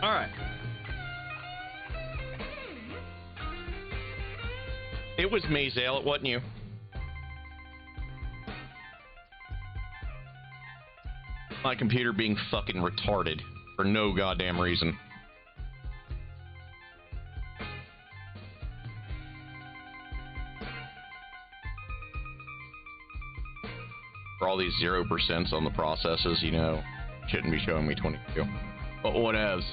All right. It was me, Zale. It wasn't you. My computer being fucking retarded for no goddamn reason. For all these 0% on the processes, you know, shouldn't be showing me 22. But whatevs.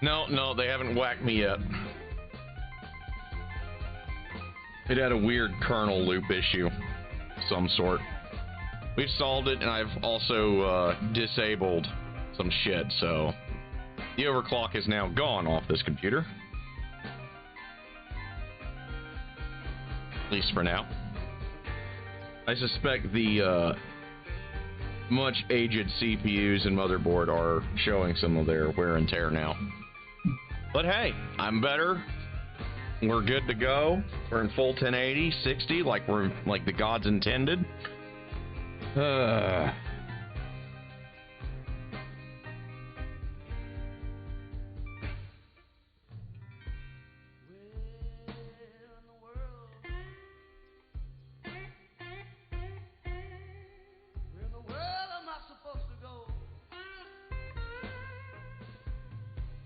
No, they haven't whacked me yet. It had a weird kernel loop issue of some sort. We've solved it, and I've also disabled some shit, so the overclock is now gone off this computer. At least for now. I suspect the much aged CPUs and motherboard are showing some of their wear and tear now. But hey, I'm better. We're good to go. We're in full 1080, 60, like the gods intended.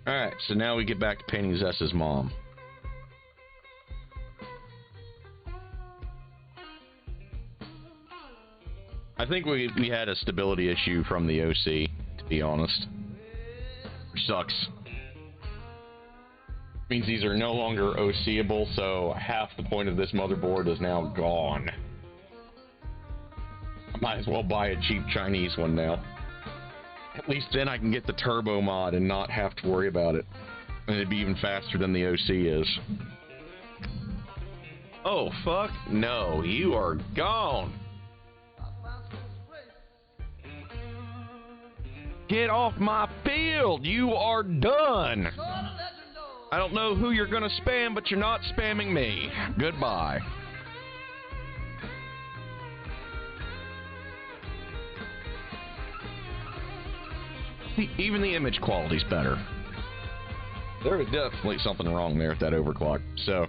Alright, so now we get back to painting Zessa's mom. I think we had a stability issue from the OC, to be honest. Which sucks. Means these are no longer OC-able, so half the point of this motherboard is now gone. I might as well buy a cheap Chinese one now. At least then I can get the turbo mod and not have to worry about it. And it'd be even faster than the OC is. Oh, fuck no. You are gone. Get off my field. You are done. I don't know who you're gonna spam, but you're not spamming me. Goodbye. Even the image quality's better. There is definitely something wrong there with that overclock. So,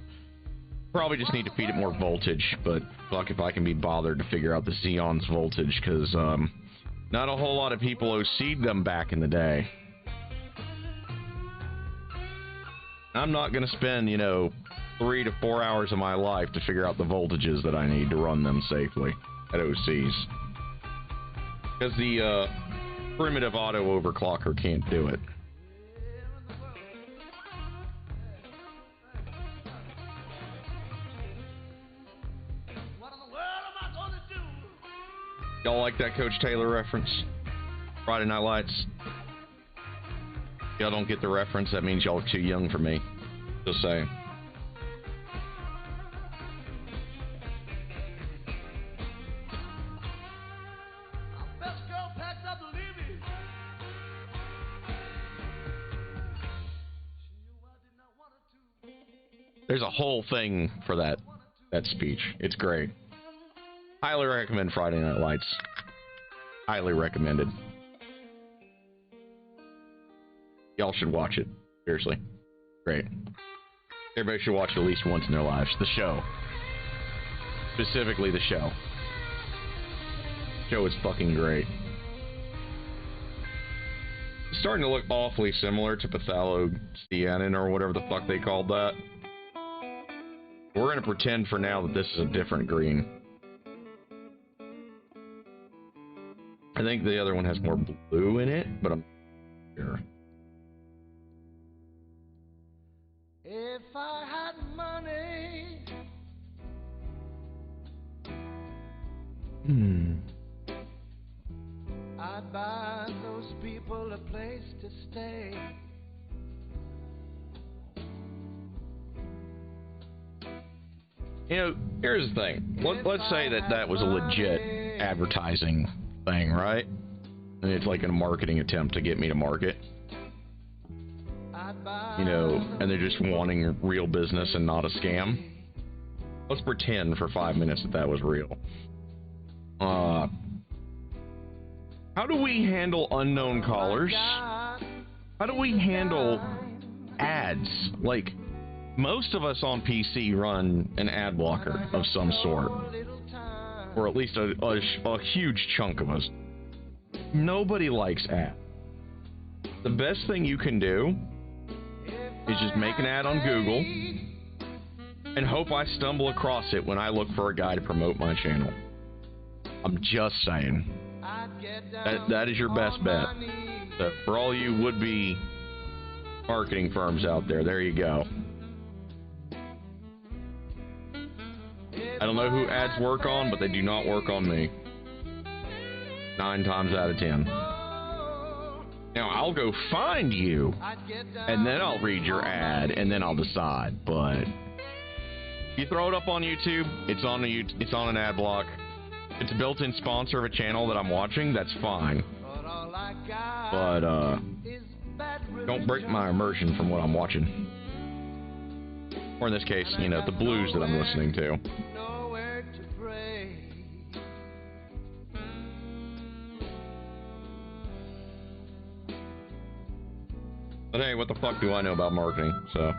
probably just need to feed it more voltage, but fuck if I can be bothered to figure out the Xeon's voltage, because, not a whole lot of people OC'd them back in the day. I'm not gonna spend, you know, 3 to 4 hours of my life to figure out the voltages that I need to run them safely at OCs. Because the, primitive auto overclocker can't do it. Y'all like that Coach Taylor reference? Friday Night Lights? Y'all don't get the reference, that means y'all are too young for me. Just saying. There's a whole thing for that speech. It's great. Highly recommend Friday Night Lights. Highly recommended. Y'all should watch it. Seriously. Great. Everybody should watch it at least once in their lives. The show. Specifically the show. The show is fucking great. It's starting to look awfully similar to Pathalo-Cyanin or whatever the fuck they called that. We're going to pretend for now that this is a different green. I think the other one has more blue in it, but I'm not sure. If I had money, I'd buy those people a place to stay. You know, here's the thing. Let's say that was a legit advertising thing, right? And it's like a marketing attempt to get me to market. You know, and they're just wanting real business and not a scam. Let's pretend for 5 minutes that was real. How How do we handle unknown callers? How do we handle ads? Like, most of us on PC run an ad blocker of some sort. Or at least a huge chunk of us. Nobody likes ads. The best thing you can do is just make an ad on Google and hope I stumble across it when I look for a guy to promote my channel. I'm just saying. That is your best bet. So for all you would-be marketing firms out there you go. I don't know who ads work on, but they do not work on me. 9 times out of 10. Now, I'll go find you, and then I'll read your ad, and then I'll decide. But if you throw it up on YouTube, it's on an ad block. It's a built-in sponsor of a channel that I'm watching, that's fine. But, don't break my immersion from what I'm watching. Or in this case, you know, the blues that I'm listening to. But hey, what the fuck do I know about marketing, so.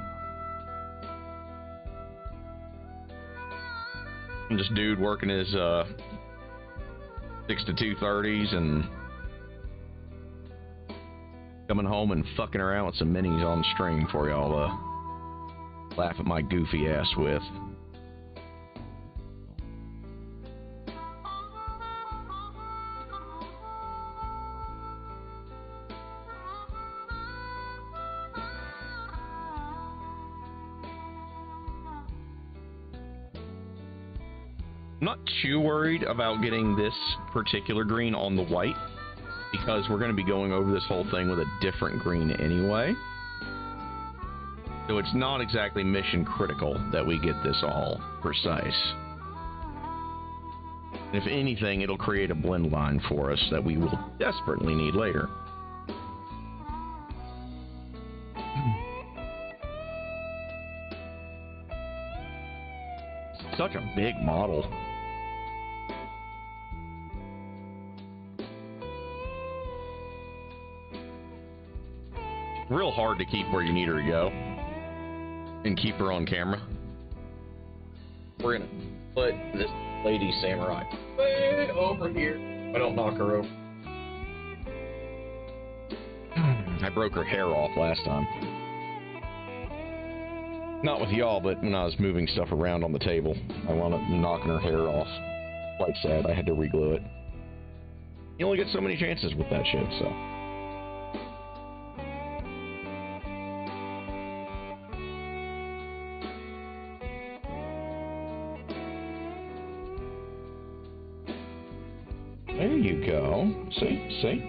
I'm just dude working his, 6 to 2:30s and coming home and fucking around with some minis on string for y'all to laugh at my goofy ass with. I'm not too worried about getting this particular green on the white because we're going to be going over this whole thing with a different green anyway. So it's not exactly mission critical that we get this all precise. And if anything, it'll create a blend line for us that we will desperately need later. Such a big model. Real hard to keep where you need her to go and keep her on camera. We're gonna put this lady samurai way over here. I don't knock her over. I broke her hair off last time. Not with y'all, but when I was moving stuff around on the table, I wound up knocking her hair off. Quite sad. I had to reglue it. You only get so many chances with that shit, so. There you go. See?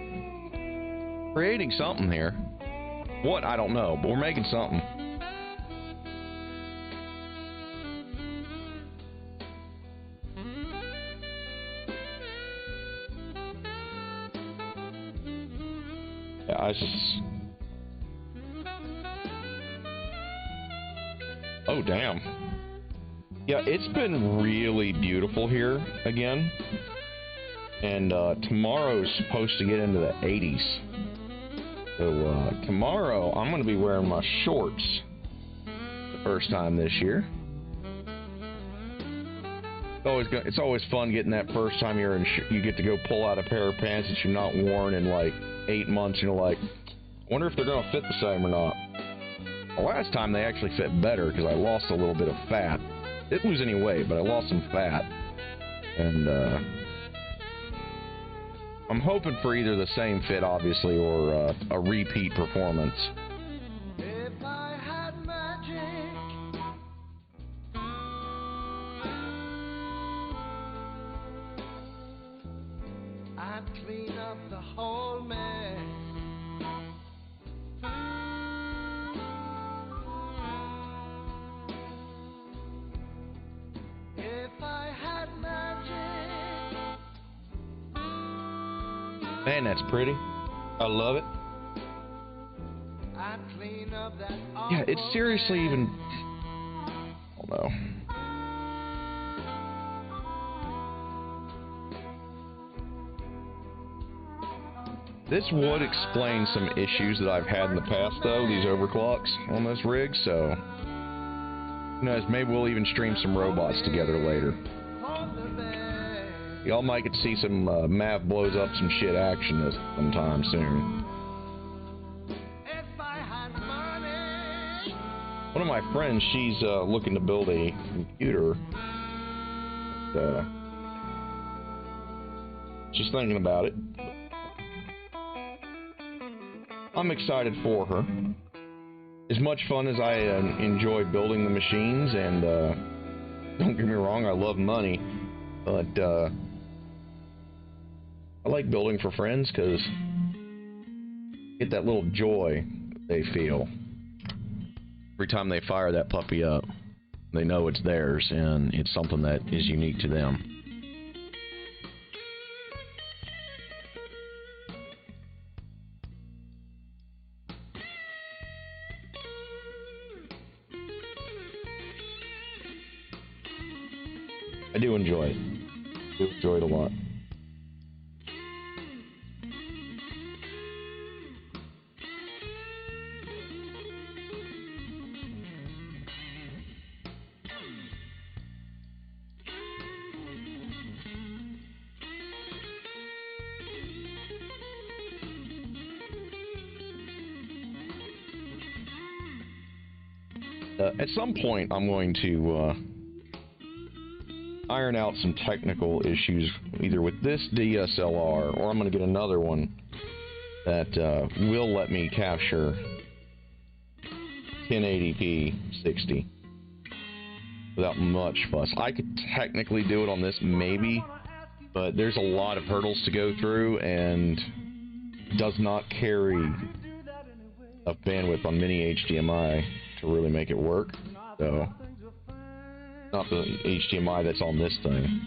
Creating something here. What? I don't know, but we're making something. Oh, damn. Yeah, it's been really beautiful here again. And tomorrow's supposed to get into the 80s. So tomorrow I'm going to be wearing my shorts the first time this year. It's always fun getting that first time you get to go pull out a pair of pants that you've not worn in like 8 months. You know, like, I wonder if they're going to fit the same or not. The last time they actually fit better because I lost a little bit of fat. Didn't lose any weight, but I lost some fat. And I'm hoping for either the same fit, obviously, or a repeat performance. If I had magic, I'd clean up the whole mess. If I had magic. Man, that's pretty. I love it. I'd clean up that Yeah, it's seriously even... I don't know. This would explain some issues that I've had in the past, though, these overclocks on this rig, so... Who knows, maybe we'll even stream some robots together later. Y'all might get to see some Mav blows up some shit action this sometime soon. One of my friends, she's looking to build a computer. She's thinking about it. I'm excited for her. As much fun as I enjoy building the machines, and don't get me wrong, I love money, but I like building for friends because get that little joy they feel every time they fire that puppy up. They know it's theirs and it's something that is unique to them. I do enjoy it. I do enjoy it a lot. At some point, I'm going to iron out some technical issues, either with this DSLR, or I'm going to get another one that will let me capture 1080p 60 without much fuss. I could technically do it on this, maybe, but there's a lot of hurdles to go through, and does not carry enough bandwidth on mini HDMI to really make it work. So, not the HDMI that's on this thing.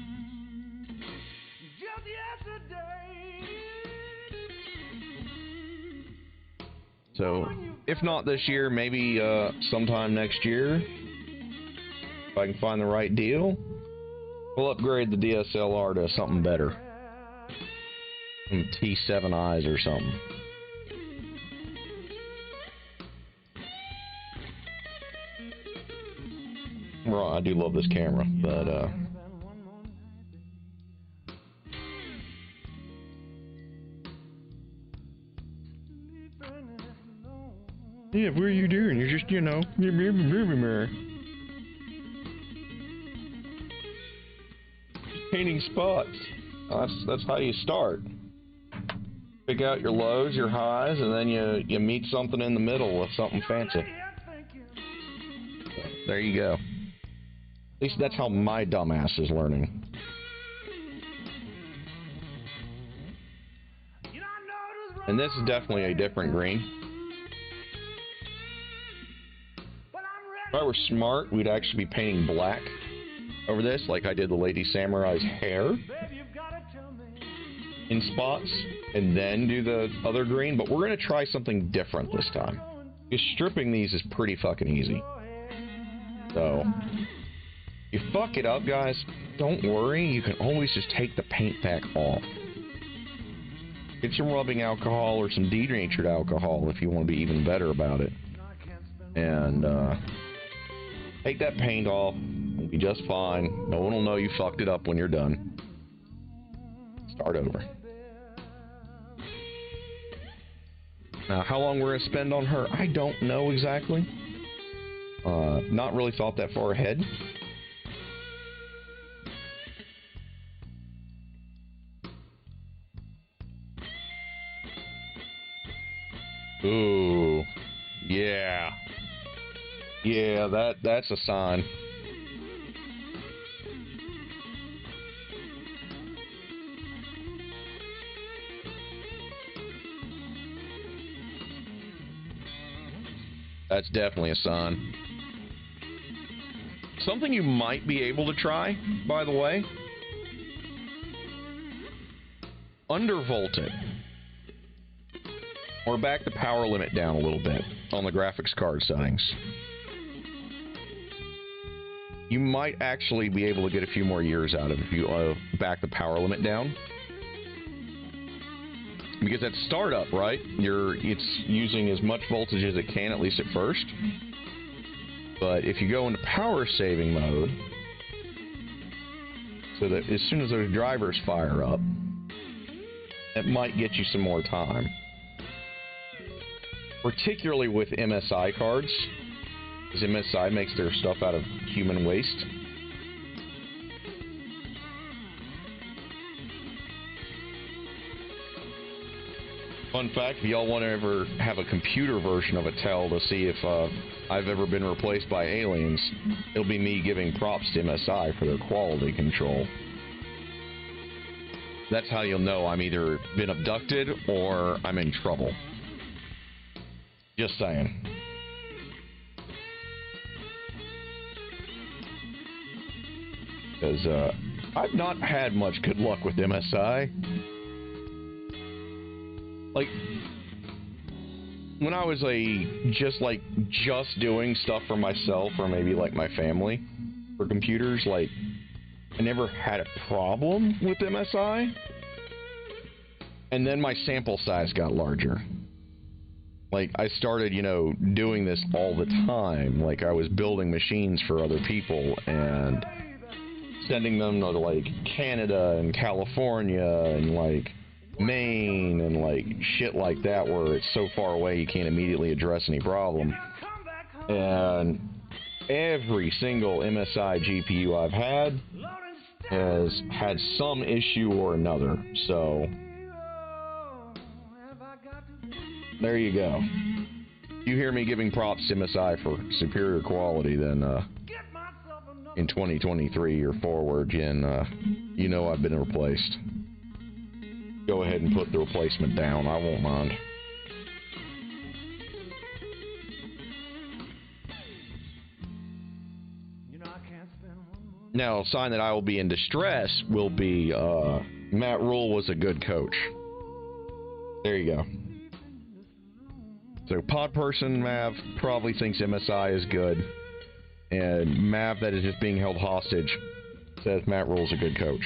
So, if not this year, maybe sometime next year, if I can find the right deal, we'll upgrade the DSLR to something better. Some T7Is or something. Right, I do love this camera, but yeah, what are you doing? You're just, you know, painting spots. That's how you start. Pick out your lows, your highs, and then you meet something in the middle with something fancy. So, there you go. At least that's how my dumbass is learning. And this is definitely a different green. If I were smart, we'd actually be painting black over this, like I did the Lady Samurai's hair in spots, and then do the other green. But we're going to try something different this time, because stripping these is pretty fucking easy. So... you fuck it up, guys, don't worry, you can always just take the paint back off. Get some rubbing alcohol or some denatured alcohol if you want to be even better about it. And take that paint off, it'll be just fine. No one will know you fucked it up when you're done. Start over. Now, how long we're going to spend on her, I don't know exactly. Not really thought that far ahead. Ooh, yeah. Yeah, that's a sign. That's definitely a sign. Something you might be able to try, by the way. Undervolt it. Or back the power limit down a little bit on the graphics card settings. You might actually be able to get a few more years out of it if you back the power limit down. Because at startup, right, it's using as much voltage as it can, at least at first. But if you go into power saving mode, so that as soon as those drivers fire up, it might get you some more time. Particularly with MSI cards, because MSI makes their stuff out of human waste. Fun fact, if y'all want to ever have a computer version of Mattel to see if I've ever been replaced by aliens, it'll be me giving props to MSI for their quality control. That's how you'll know I'm either been abducted or I'm in trouble. Just saying. Because I've not had much good luck with MSI. Like, when I was just doing stuff for myself or maybe like my family for computers, like, I never had a problem with MSI. And then my sample size got larger. Like, I started, doing this all the time. Like, I was building machines for other people and sending them to, like, Canada and California and, like, Maine and, like, shit like that, where it's so far away you can't immediately address any problem. And every single MSI GPU I've had has had some issue or another. So there you go. You hear me giving props to MSI for superior quality, then in 2023 or forward, and you know I've been replaced. Go ahead and put the replacement down. I won't mind. Now, a sign that I will be in distress will be Matt Rule was a good coach. There you go. So, Pod Person Mav probably thinks MSI is good, and Mav, that is just being held hostage, says Matt Rule's a good coach.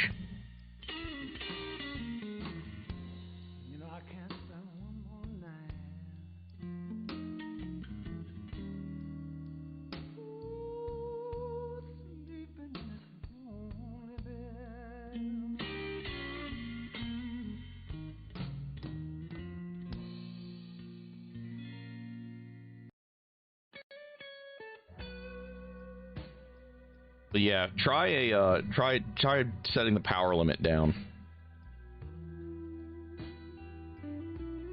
But yeah, try setting the power limit down.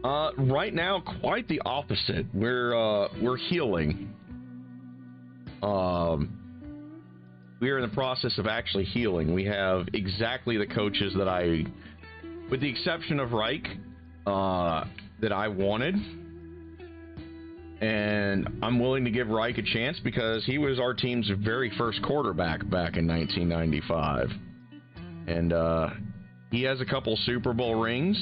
Right now, quite the opposite. We're healing. We are in the process of actually healing. We have exactly the coaches that with the exception of Reich, that I wanted. And I'm willing to give Reich a chance because he was our team's very first quarterback back in 1995. And he has a couple Super Bowl rings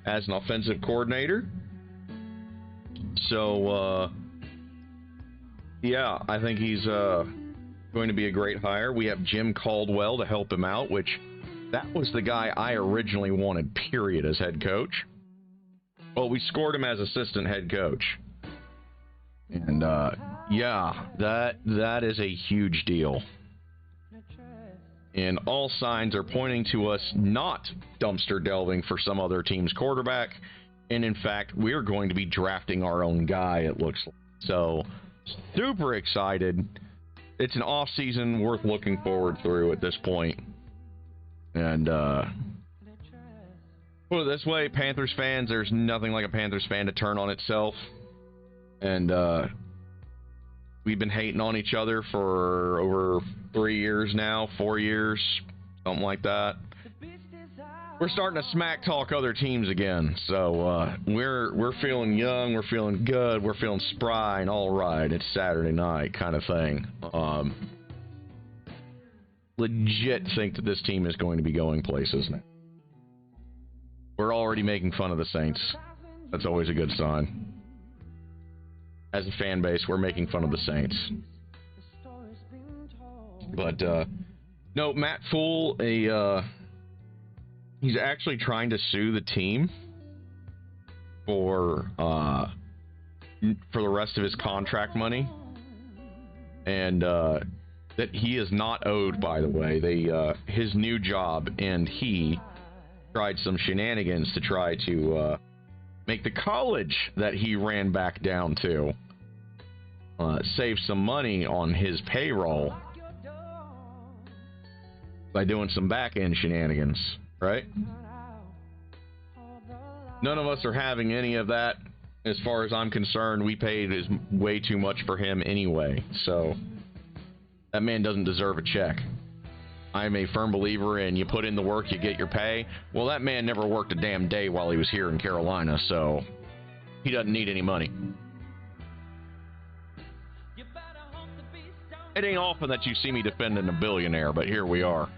as an offensive coordinator. So, yeah, I think he's going to be a great hire. We have Jim Caldwell to help him out, which that was the guy I originally wanted, period, as head coach. Well, we scored him as assistant head coach. And, yeah, that is a huge deal. And all signs are pointing to us not dumpster delving for some other team's quarterback. And, in fact, we're going to be drafting our own guy, it looks like. So, super excited. It's an off-season worth looking forward through at this point. And, put it this way, Panthers fans, there's nothing like a Panthers fan to turn on itself. And we've been hating on each other for over 3 years now, 4 years, something like that. We're starting to smack talk other teams again. So we're feeling young, we're feeling good, we're feeling spry and all right. It's Saturday night kind of thing. Legit think that this team is going to be going places now. We're already making fun of the Saints. That's always a good sign. As a fan base, we're making fun of the Saints. But, no, Matt Fool, he's actually trying to sue the team for the rest of his contract money, and that he is not owed, by the way. His new job, and he tried some shenanigans to try to make the college that he ran back down to save some money on his payroll by doing some back-end shenanigans, right? None of us are having any of that. As far as I'm concerned, we paid way too much for him anyway, so that man doesn't deserve a check. I'm a firm believer in you put in the work, you get your pay. Well, that man never worked a damn day while he was here in Carolina, so he doesn't need any money. It ain't often that you see me defending a billionaire, but here we are.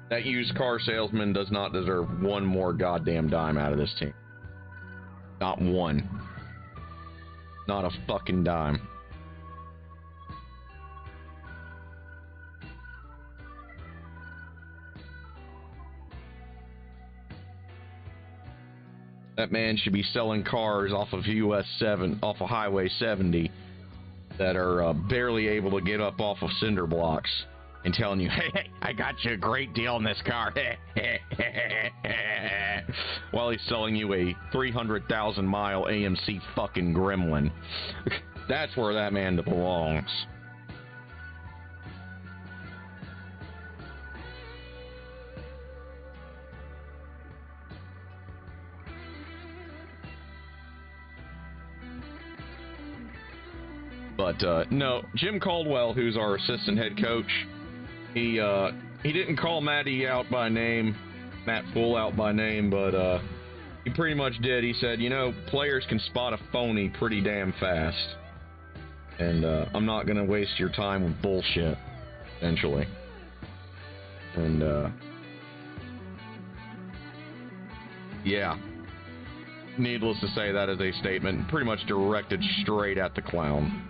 That used car salesman does not deserve one more goddamn dime out of this team. Not one. Not a fucking dime. That man should be selling cars off of off of Highway 70 that are barely able to get up off of cinder blocks and telling you, hey, I got you a great deal on this car. While he's selling you a 300,000 mile AMC fucking Gremlin. That's where that man belongs. But no, Jim Caldwell, who's our assistant head coach, he didn't call Matty out by name, Matt Fool out by name, but he pretty much did. He said, you know, players can spot a phony pretty damn fast, and I'm not gonna waste your time with bullshit, essentially. And yeah, needless to say, that is a statement pretty much directed straight at the clown.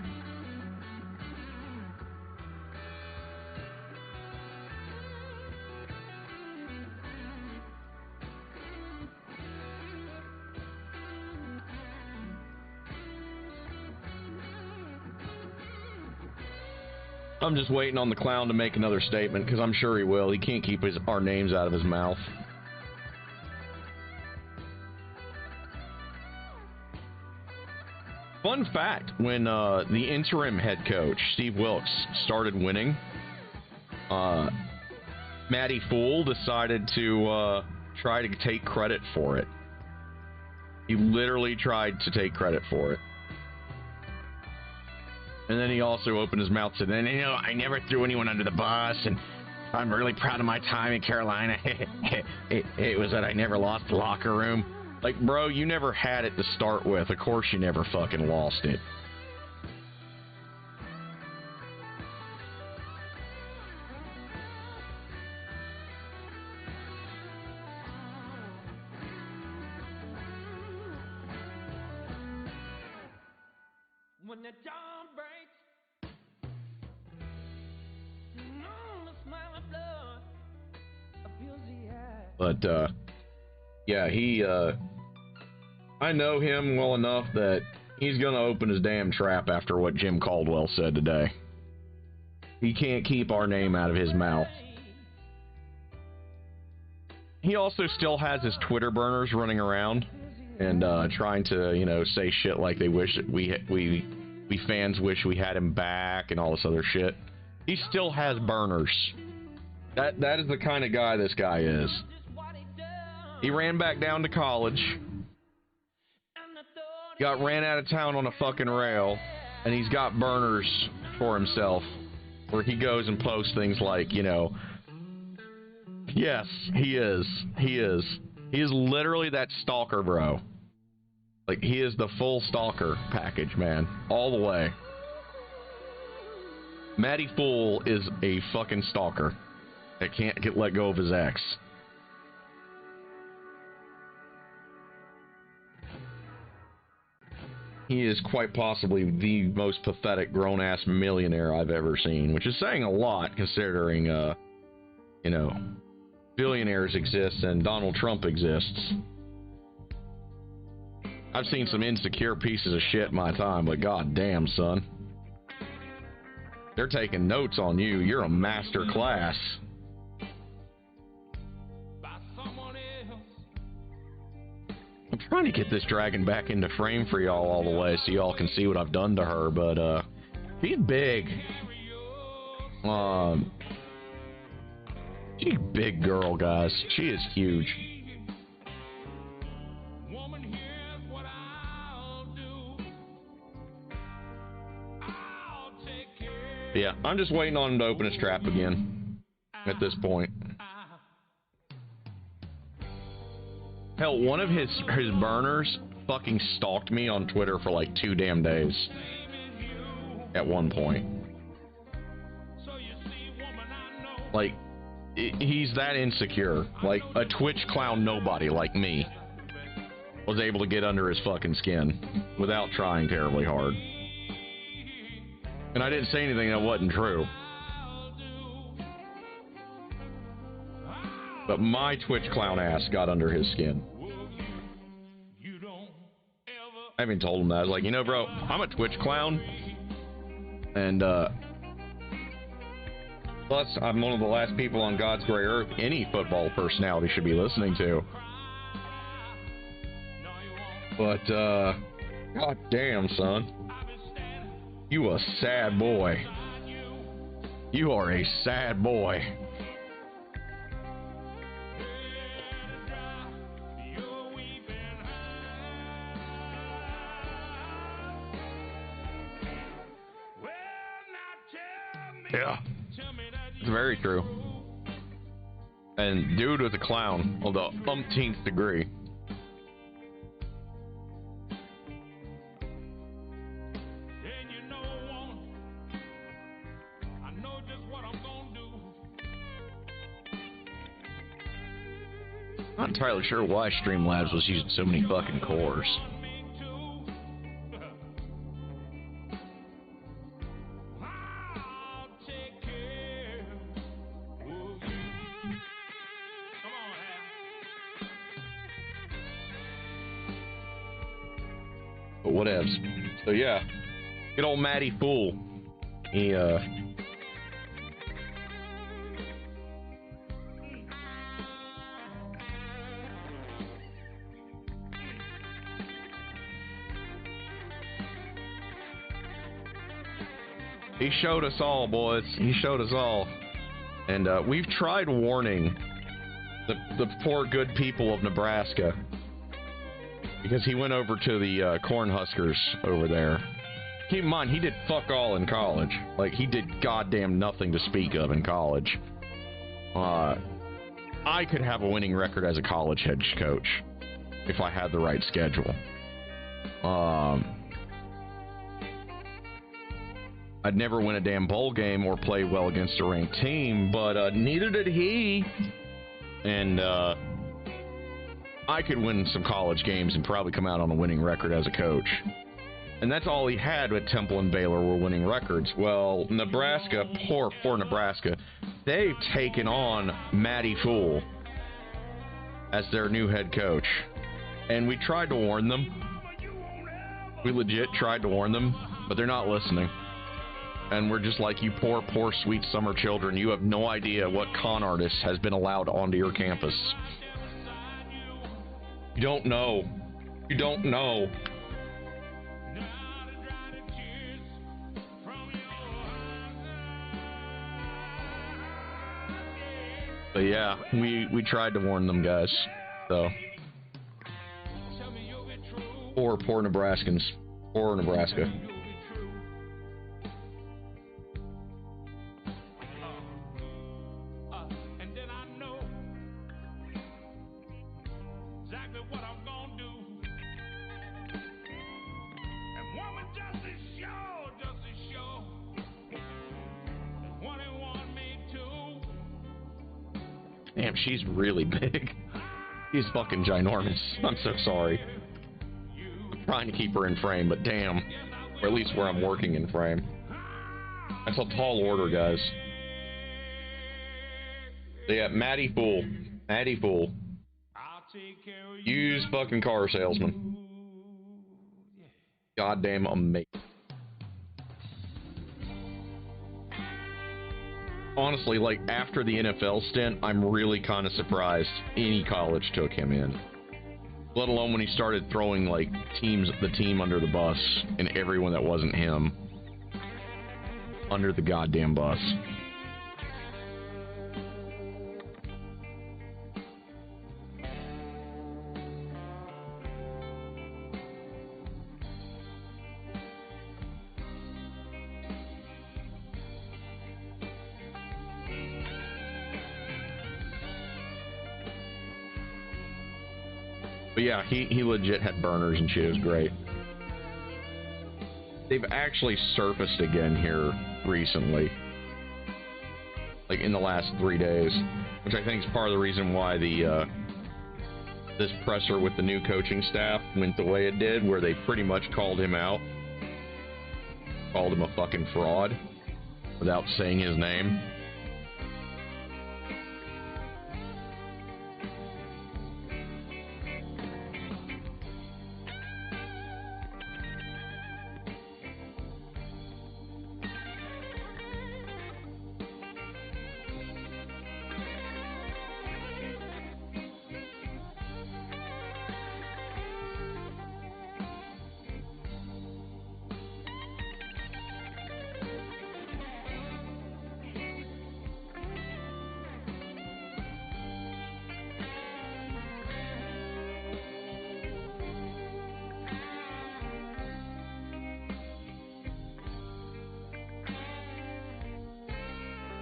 I'm just waiting on the clown to make another statement, because I'm sure he will. He can't keep our names out of his mouth. Fun fact, when the interim head coach, Steve Wilkes, started winning, Matty Fool decided to try to take credit for it. He literally tried to take credit for it. And then he also opened his mouth and said, you know, I never threw anyone under the bus, and I'm really proud of my time in Carolina. It was that I never lost the locker room. Like, bro, you never had it to start with. Of course you never fucking lost it. When the dawn breaks, the smell of blood fills the air. But, yeah, I know him well enough that he's gonna open his damn trap after what Jim Caldwell said today. He can't keep our name out of his mouth. He also still has his Twitter burners running around and trying to, you know, say shit like they wish that we fans wish we had him back and all this other shit. He still has burners. That is the kind of guy this guy is. He ran back down to college, got ran out of town on a fucking rail, and he's got burners for himself where he goes and posts things like, you know, yes, he is. He is literally that stalker, bro. Like, he is the full stalker package, man. All the way. Matty Fool is a fucking stalker that can't let go of his ex. He is quite possibly the most pathetic grown-ass millionaire I've ever seen, which is saying a lot considering, you know, billionaires exist and Donald Trump exists. I've seen some insecure pieces of shit in my time, but goddamn, son. They're taking notes on you. You're a master class. I'm trying to get this dragon back into frame for y'all all the way so y'all can see what I've done to her, but she's big. She's a big girl, guys. She is huge. Yeah, I'm just waiting on him to open his trap again at this point. Hell, one of his burners fucking stalked me on Twitter for like 2 damn days at one point. Like, he's that insecure. Like, a Twitch clown nobody like me was able to get under his fucking skin without trying terribly hard. And I didn't say anything that wasn't true. But my Twitch clown ass got under his skin. I even told him that. I was like, you know, bro, I'm a Twitch clown. And, plus, I'm one of the last people on God's gray earth any football personality should be listening to. But, god damn, son. You a sad boy. You are a sad boy. Yeah, it's very true. And dude was a clown on the umpteenth degree. Not entirely sure why Streamlabs was using so many fucking cores. But whatevs. So yeah, good old Matty Fool. He showed us all, boys. He showed us all. And we've tried warning the poor good people of Nebraska. Because he went over to the Cornhuskers over there. Keep in mind, he did fuck all in college. Like, he did goddamn nothing to speak of in college. I could have a winning record as a college head coach if I had the right schedule. I'd never win a damn bowl game or play well against a ranked team, but neither did he. And I could win some college games and probably come out on a winning record as a coach. And that's all he had with Temple and Baylor were winning records. Well, Nebraska, poor Nebraska, they've taken on Matty Fool as their new head coach. And we tried to warn them. We legit tried to warn them, but they're not listening. And we're just like, you poor, sweet summer children. You have no idea what con artist has been allowed onto your campus. You don't know. You don't know. But yeah, we tried to warn them, guys. So. Poor Nebraskans. Poor Nebraska. Damn, she's really big. She's fucking ginormous. I'm so sorry. trying to keep her in frame, but damn. Or at least where I'm working in frame. That's a tall order, guys. So yeah, Matty Fool. Matty Fool. Use fucking car salesman. Goddamn amazing. Honestly, like, after the NFL stint, I'm really kind of surprised any college took him in. Let alone when he started throwing, like, the team under the bus, and everyone that wasn't him under the goddamn bus. But yeah, he legit had burners and shit. It was great. They've actually surfaced again here recently. Like in the last 3 days. Which I think is part of the reason why this presser with the new coaching staff went the way it did, where they pretty much called him out. Called him a fucking fraud without saying his name.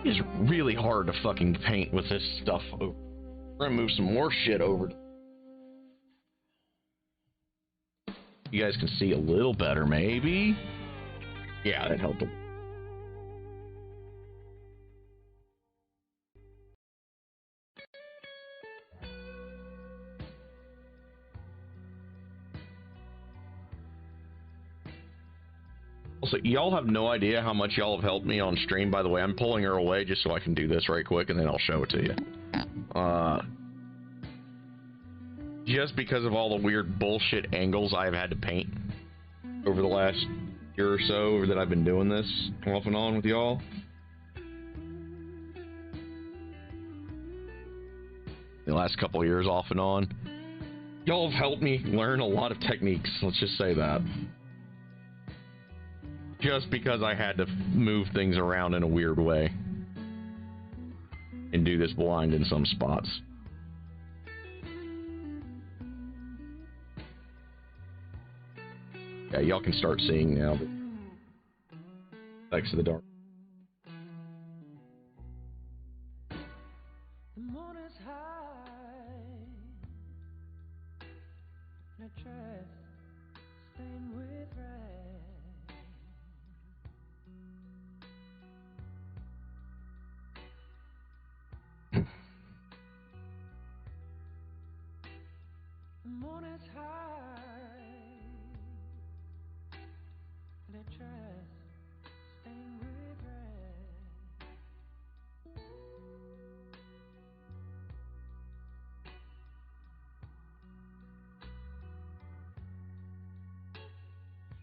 It's really hard to fucking paint with this stuff. We're gonna move some more shit over. You guys can see a little better, maybe? Yeah, that helped. Also, y'all have no idea how much y'all have helped me on stream. By the way, I'm pulling her away just so I can do this right quick, and then I'll show it to you. Just because of all the weird bullshit angles I've had to paint over the last year or so that I've been doing this off and on with y'all. The last couple of years off and on. Y'all have helped me learn a lot of techniques, let's just say that. Just because I had to move things around in a weird way. And do this blind in some spots. Yeah, y'all can start seeing now the effects of the dark. The moon is high, and a dress stained with red. The moon is high, and a dress stained with red.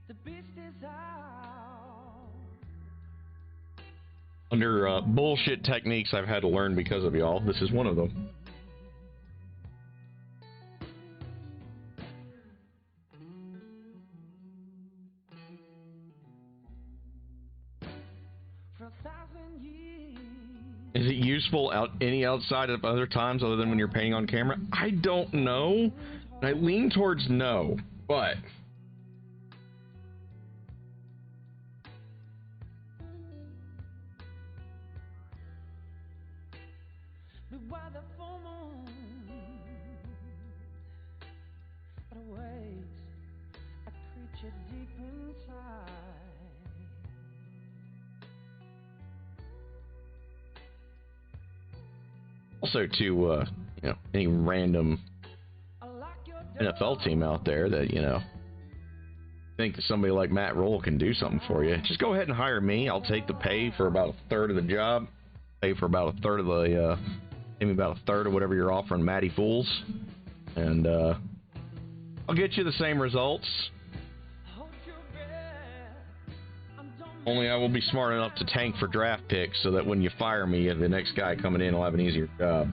The beast is out. Under bullshit techniques I've had to learn because of y'all, this is one of them. For 1,000 years. Is it useful any outside of other times other than when you're painting on camera? I don't know. I lean towards no, but Beware the full moon, but awaits a creature deep inside. also to you know, any random Unlock your NFL team out there that, you know, think that somebody like Matt Roll can do something for you, just go ahead and hire me. I'll take the pay for about a third of the job, pay for about a third of the, maybe about a third of whatever you're offering Matty Fools, and I'll get you the same results. Only I will be smart enough to tank for draft picks so that when you fire me, the next guy coming in will have an easier job.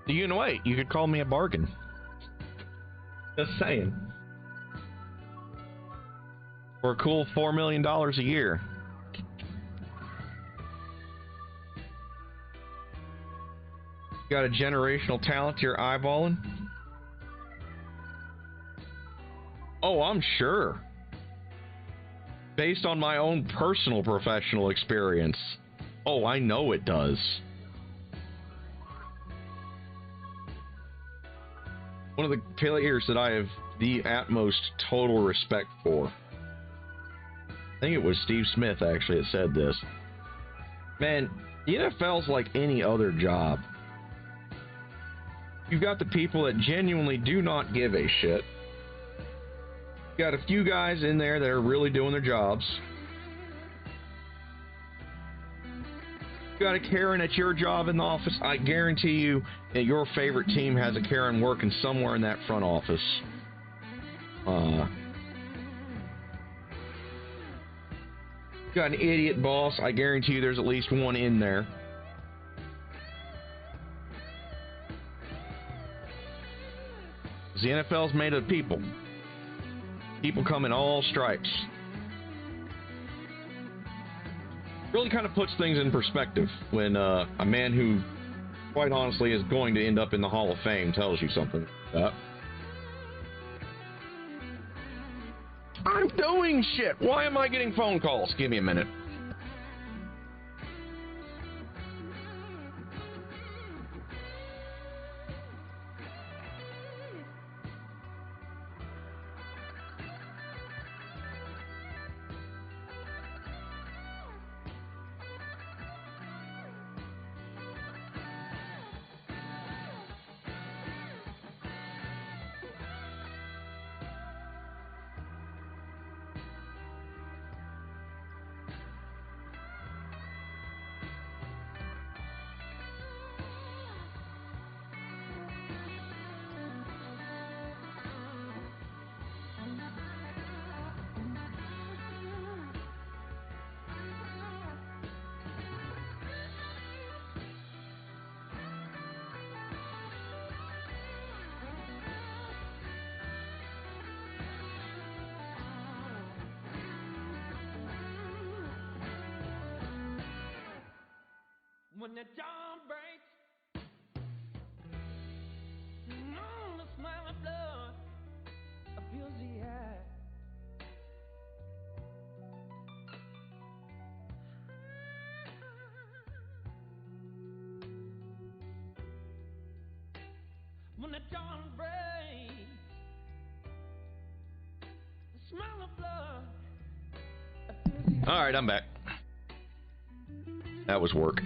You know, wait, you could call me a bargain. Just saying. For a cool $4 million a year. Got a generational talent you're eyeballing? Oh, I'm sure. Based on my own personal professional experience. Oh, I know it does. One of the players that I have the utmost total respect for. I think it was Steve Smith, actually, that said this. Man, the NFL's like any other job. You've got the people that genuinely do not give a shit. You got a few guys in there that are really doing their jobs. You got a Karen at your job in the office. I guarantee you that your favorite team has a Karen working somewhere in that front office. You got an idiot boss. I guarantee you there's at least one in there. The NFL's made of people. People come in all stripes. Really kind of puts things in perspective when a man who, quite honestly, is going to end up in the Hall of Fame tells you something like that. I'm doing shit. Why am I getting phone calls? Give me a minute. When the dawn breaks, the smell of blood fills the air. When the dawn breaks, the smell of blood fills the air. All right, I'm back. That was work.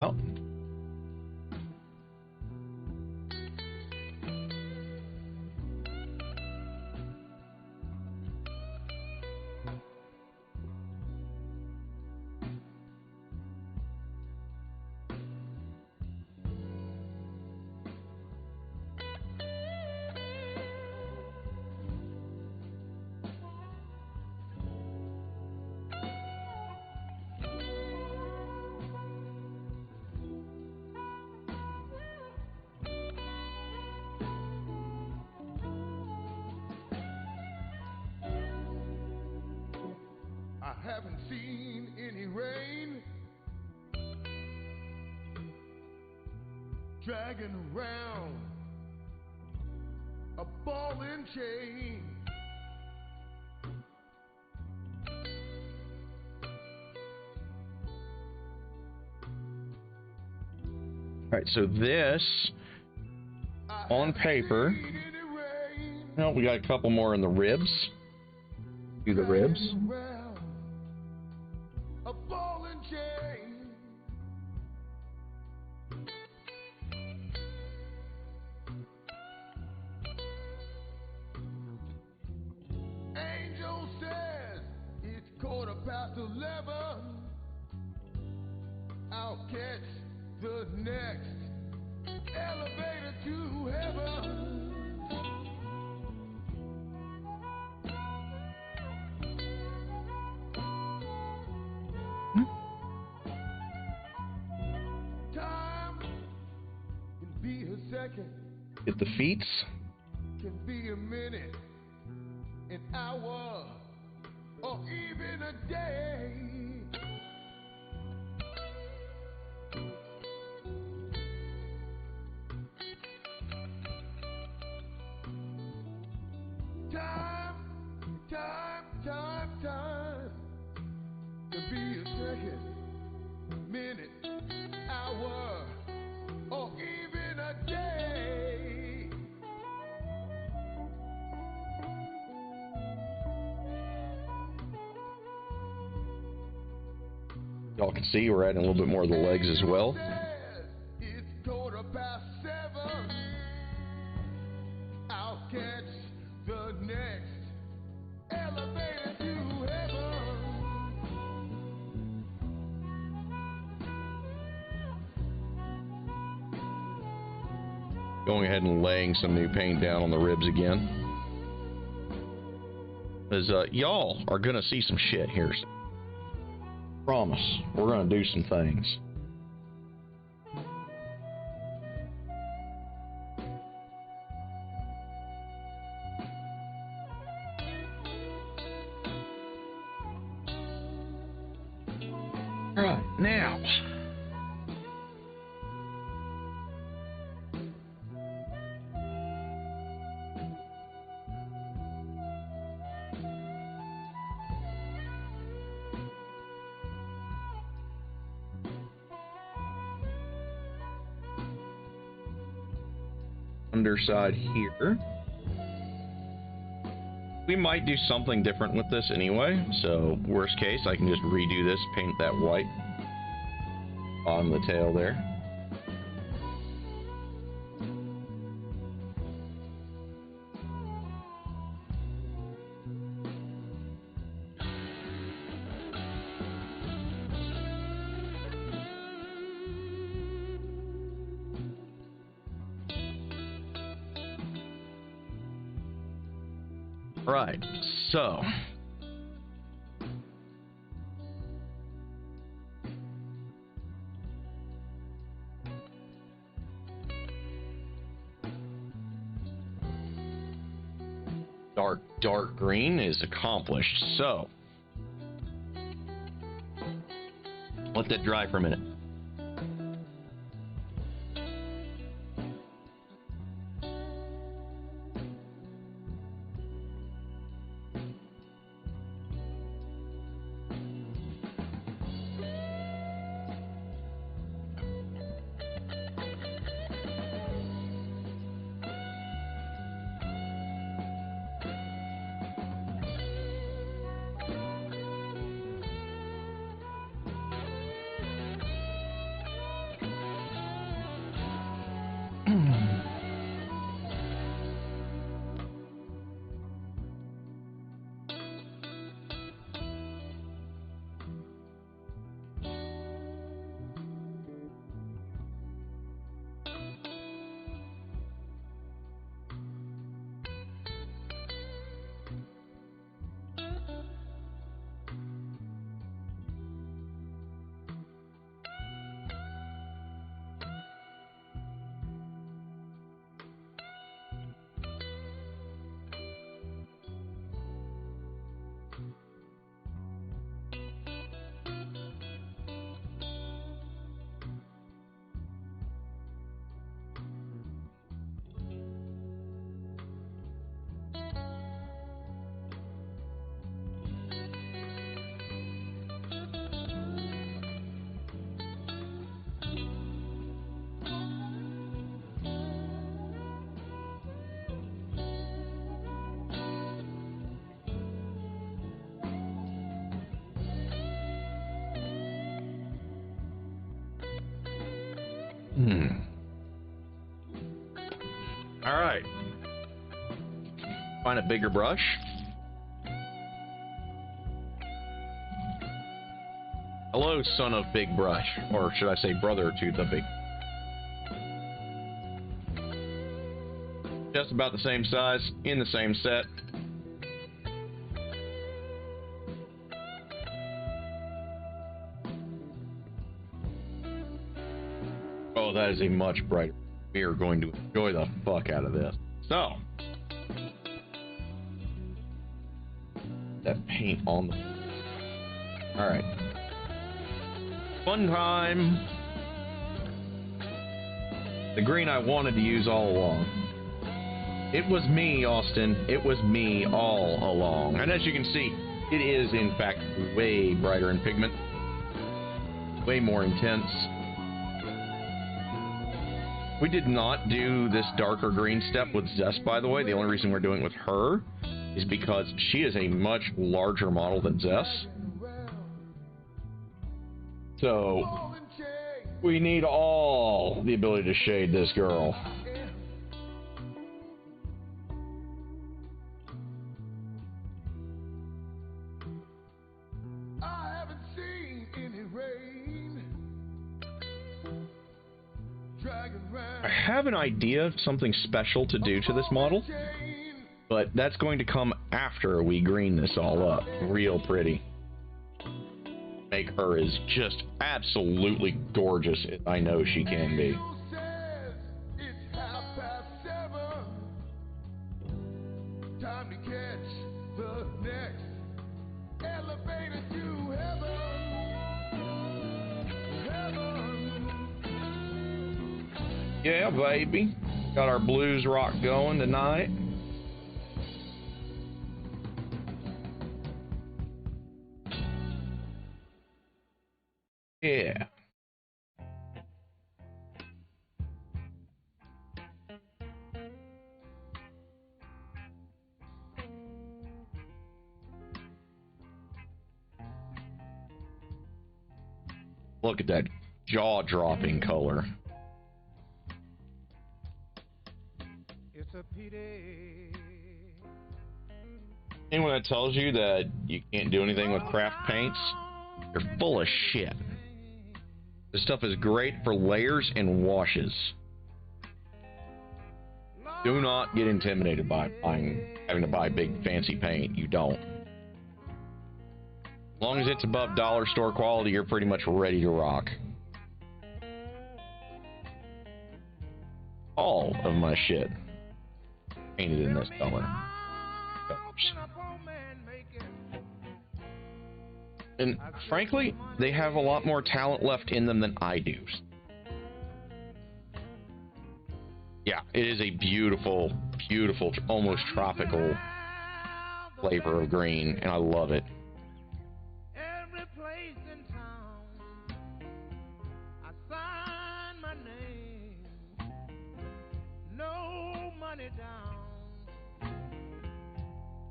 Oh. I haven't seen any rain dragging around a ball and chain. All right, so this on paper. No, we got a couple more in the ribs. Do the ribs. A ball and chain. Angel says it's 11:15. I'll catch the next elevator to heaven. Time can be a second, Get the feets. can be a minute, an hour, or even a day. Time can be a second, minute, hour, or even a day. Y'all can see we're adding a little bit more of the legs as well. It's 7:15. I'll catch the next elevator to heaven. Going ahead and laying some new paint down on the ribs again. Because y'all are going to see some shit here. Promise. We're going to do some things. All right, now. Underside here. We might do something different with this anyway, so worst case I can just redo this, paint that white on the tail there. Right, so dark green is accomplished. So let that dry for a minute. All right. Find a bigger brush. Hello, son of Big Brush. Or should I say brother to the big. Just about the same size, in the same set. Oh, that is a much brighter. We are going to enjoy the fuck out of this. So, that paint on the... Alright. Fun time. The green I wanted to use all along. It was me, Austin. It was me all along. And as you can see, it is in fact way brighter in pigment. Way more intense. We did not do this darker green step with Zest, by the way. The only reason we're doing it with her is because she is a much larger model than Zest. So, we need all the ability to shade this girl. I have an idea of something special to do to this model, but that's going to come after we green this all up real pretty. Make her as just absolutely gorgeous as I know she can be. Time to catch the next elevator to heaven. Yeah, baby. Got our blues rock going tonight. Yeah. Look at that jaw-dropping color. It's a pity. Anyone that tells you that you can't do anything with craft paints, you're full of shit. This stuff is great for layers and washes. Do not get intimidated by having to buy big fancy paint. You don't. As long as it's above dollar store quality, you're pretty much ready to rock. All of my shit painted in this color. And frankly, they have a lot more talent left in them than I do. Yeah, it is a beautiful, beautiful, almost tropical flavor of green, and I love it. Every place in town, I sign my name. No money down.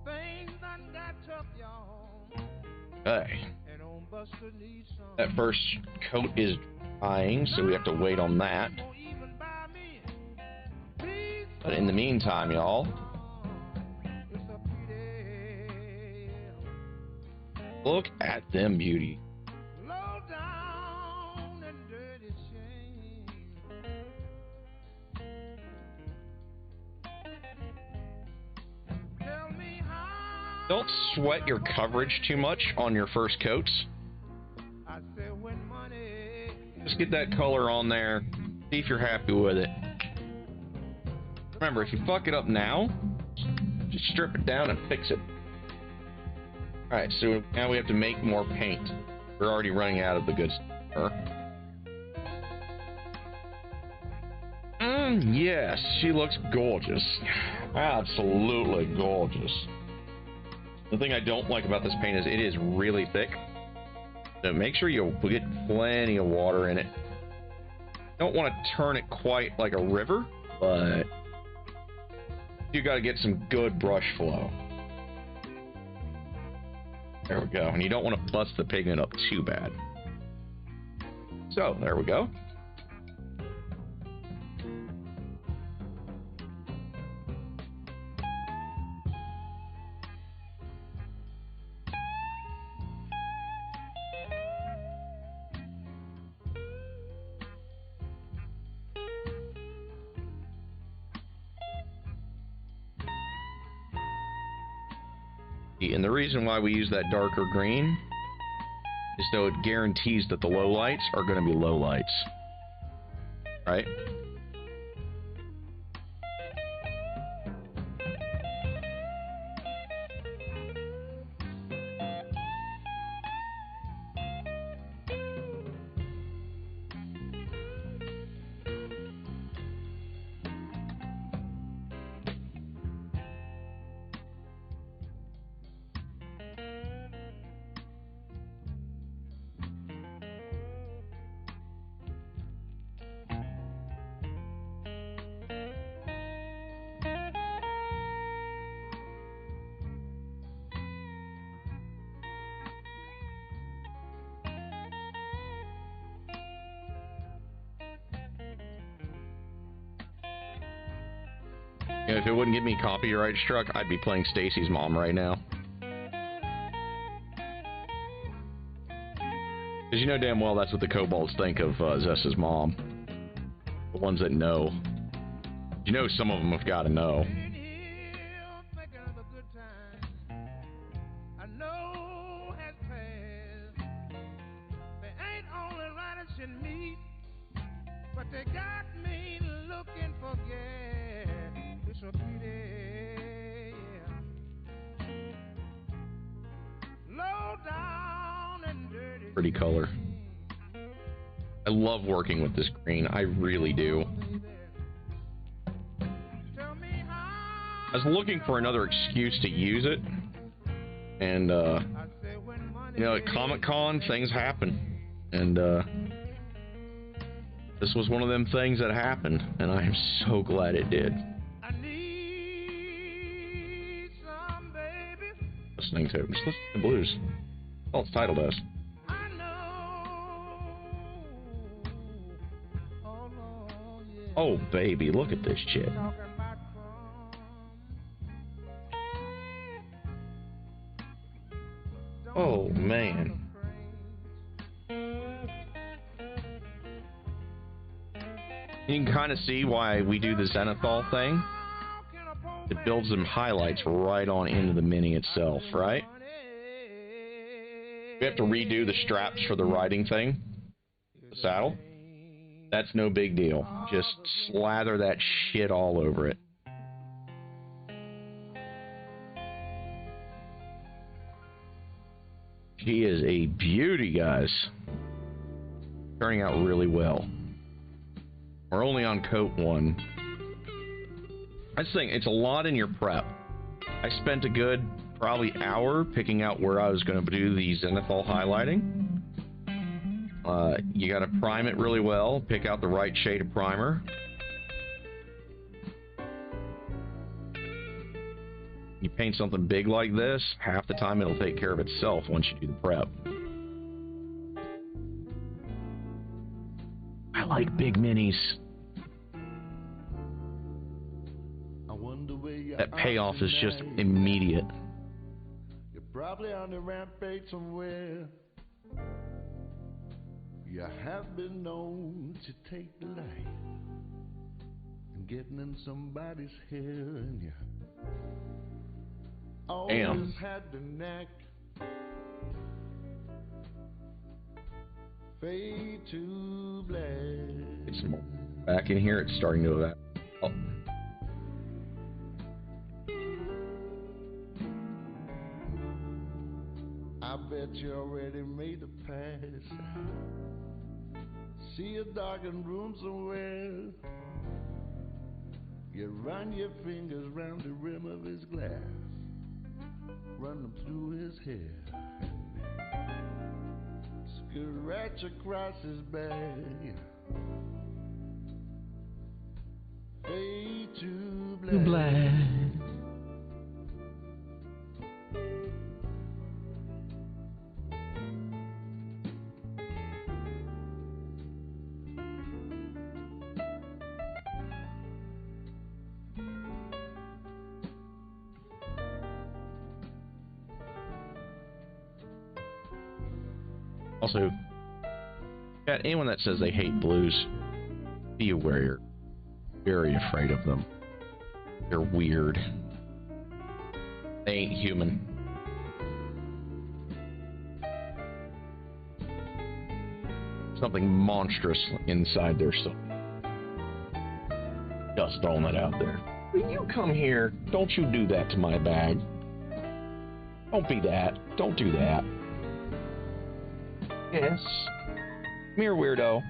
Things done got tough, y'all. Okay. That first coat is drying, so we have to wait on that. But in the meantime, y'all, look at them beauty. Don't sweat your coverage too much on your first coats. Just get that color on there, see if you're happy with it. Remember, if you fuck it up now, just strip it down and fix it. Alright, so now we have to make more paint. We're already running out of the good stuff. Yes, she looks gorgeous. Absolutely gorgeous. The thing I don't like about this paint is it is really thick. So make sure you get plenty of water in it. Don't want to turn it quite like a river, but you got to get some good brush flow. There we go. And you don't want to bust the pigment up too bad. So, there we go. And the reason why we use that darker green is so it guarantees that the low lights are going to be low lights. Right? You know, if it wouldn't get me copyright struck, I'd be playing Stacy's mom right now. Because you know damn well that's what the kobolds think of Zessa's mom. The ones that know. You know some of them have got to know. Pretty color. I love working with this green. I really do. I was looking for another excuse to use it. And, you know, at Comic-Con, things happen. And, this was one of them things that happened. And I am so glad it did. Listening to it. Just listen to the blues. All it's titled as. Oh, baby, look at this shit. Oh, man. You can kind of see why we do the Zenithal thing. It builds them highlights right on into the mini itself, right? We have to redo the straps for the riding thing, the saddle. That's no big deal. Just slather that shit all over it. She is a beauty, guys. Turning out really well. We're only on coat 1. I just think it's a lot in your prep. I spent a good probably hour picking out where I was going to do the Zenithal highlighting. You got to prime it really well, pick out the right shade of primer. You paint something big like this, half the time it'll take care of itself once you do the prep. I like big minis. That payoff is just immediate. You're probably on the rampage somewhere. You have been known to take delight in getting in somebody's hair, and you always had the knack. Fade to black. Get some more back in here. It's starting to evaporate. Oh. I bet you already made a pass. See a darkened room somewhere. You run your fingers round the rim of his glass, run them through his hair, scratch across his back. Fade to black. Also, anyone that says they hate blues, be aware you're very afraid of them. They're weird. They ain't human. something monstrous inside there. So just throwing it out there. When you come here, don't you do that to my bag. Don't be that. Don't do that. Yes. Come here, weirdo.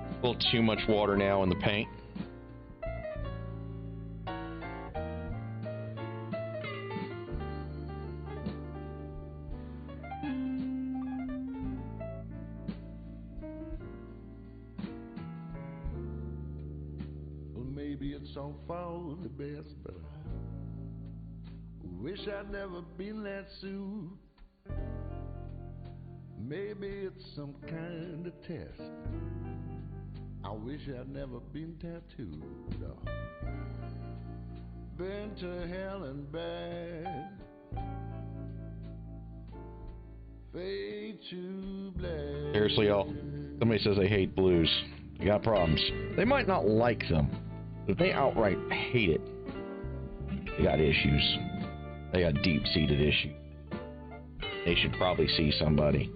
A little too much water now in the paint. Well, maybe it's all for the best, but I wish I'd never been that suit. Maybe it's some kind of test. I wish I'd never been tattooed. Been to hell and back. Fade to black. Seriously, y'all. Somebody says they hate blues. You got problems. They might not like them, but if they outright hate it, they got issues. They got deep-seated issues. They should probably see somebody.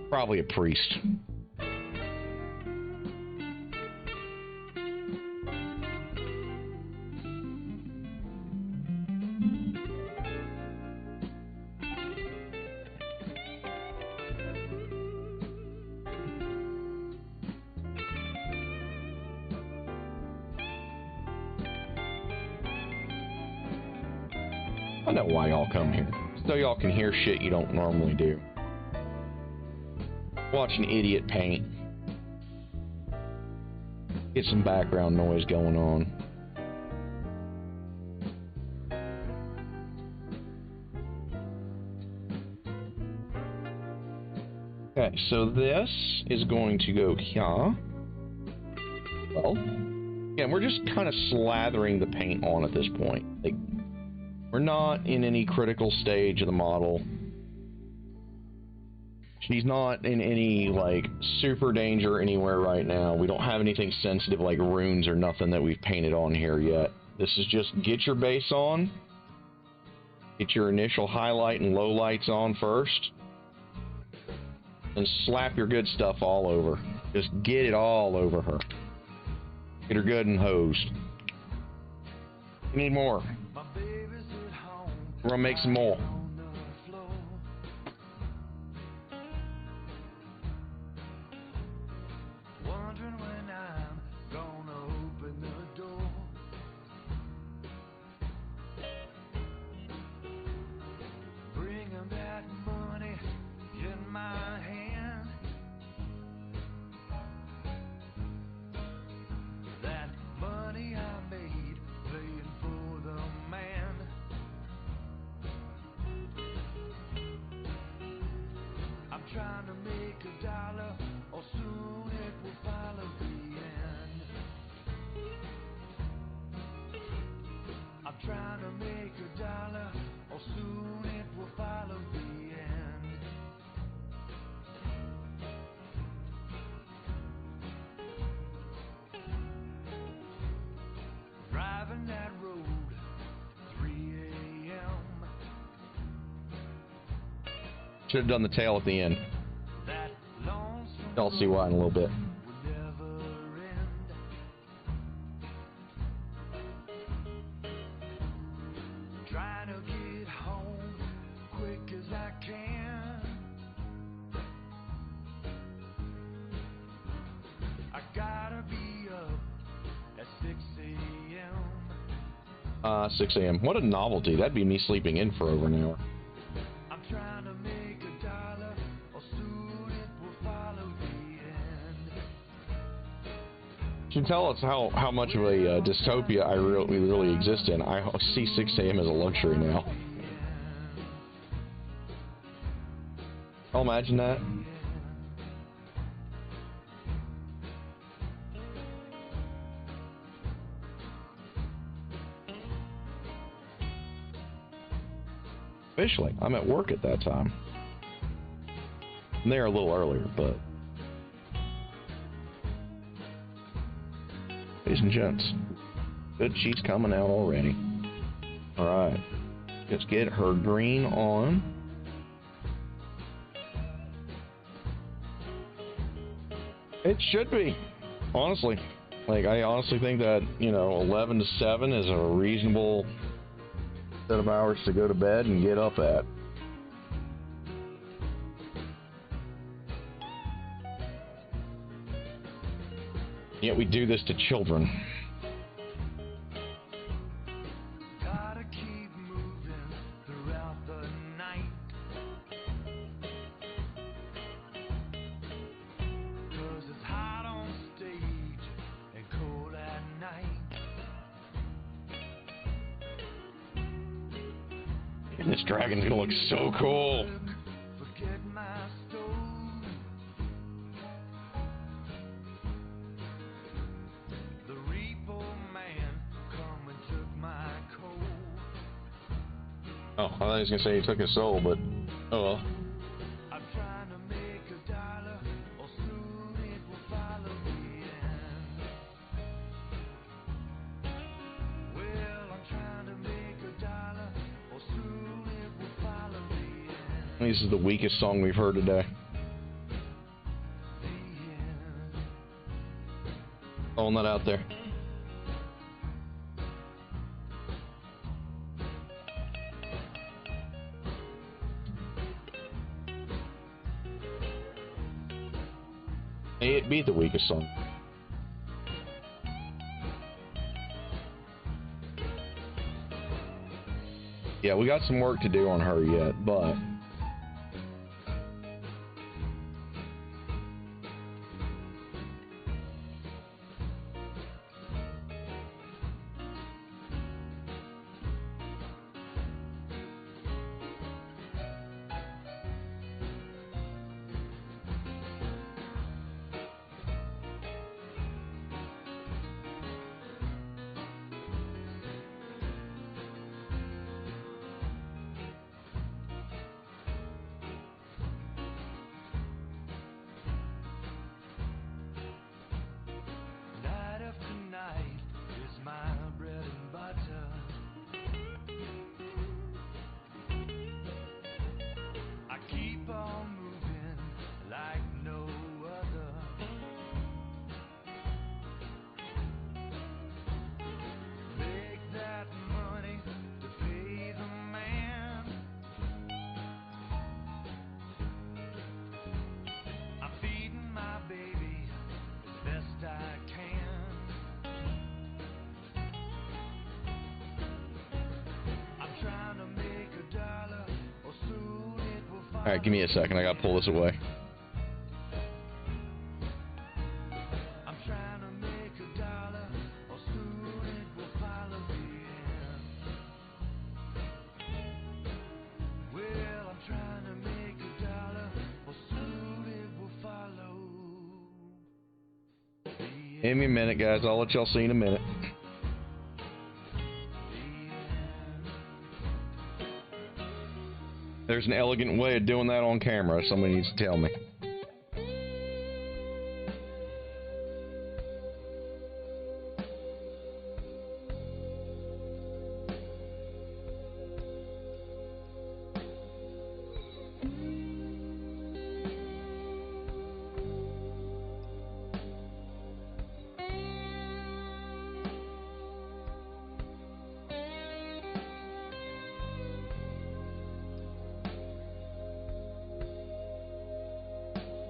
Probably a priest. I know why y'all come here. So y'all can hear shit you don't normally do. Watch an idiot paint. Get some background noise going on. Okay, so this is going to go here. Well, yeah, we're just kind of slathering the paint on at this point. Like, we're not in any critical stage of the model. She's not in any, like, super danger anywhere right now. We don't have anything sensitive like runes or nothing that we've painted on here yet. This is just get your base on, get your initial highlight and low lights on first, and slap your good stuff all over. Just get it all over her. Get her good and hosed. You need more. We're gonna make some more. Trying to make $1, or soon it will follow the end. I'm trying to make $1, or soon it will follow the end. Driving that road, 3 a.m. Should have done the tail at the end. I'll see why in a little bit. Trying to get home quick as I can. I gotta be up at 6 a.m. 6 a.m. What a novelty. That'd be me sleeping in for over an hour. I'm trying to make $1, or soon it will follow the end. You can tell us how much of a dystopia we really exist in. I see 6 a.m. as a luxury now. I'll imagine that. Officially, I'm at work at that time. I'm there a little earlier, but... Ladies and gents, good cheese coming out already. Alright. Let's get her green on. It should be, honestly. Like, I honestly think that, 11 to 7 is a reasonable set of hours to go to bed and get up at. Yet we do this to children. Gotta keep moving throughout the night. 'Cause it's hot on stage and cold at night. And this dragon's gonna look so cool. Forget my stove. The repo man come and took my coal. Oh, I thought he was gonna say he took his soul, but oh well. I'm trying to make a dollar, or soon it will follow me in. Well, I'm trying to make a dollar, or soon it will follow me in. This is the weakest song we've heard today. The end. Throwing that out there. Hey, it beat the weakest song. Yeah, we got some work to do on her yet, but Night after night is my bread and butter. I keep on moving like no other. Make that money to pay the man. I'm feeding my baby as best I can. I'm trying to make a dollar, or soon it will follow. alright, give me a second, I gotta pull this away. I'm trying to make a dollar, or soon it will follow me in. Well, I'm trying to make a dollar, or soon it will follow. Give me a minute, guys, I'll let y'all see in a minute. There's an elegant way of doing that on camera, somebody needs to tell me.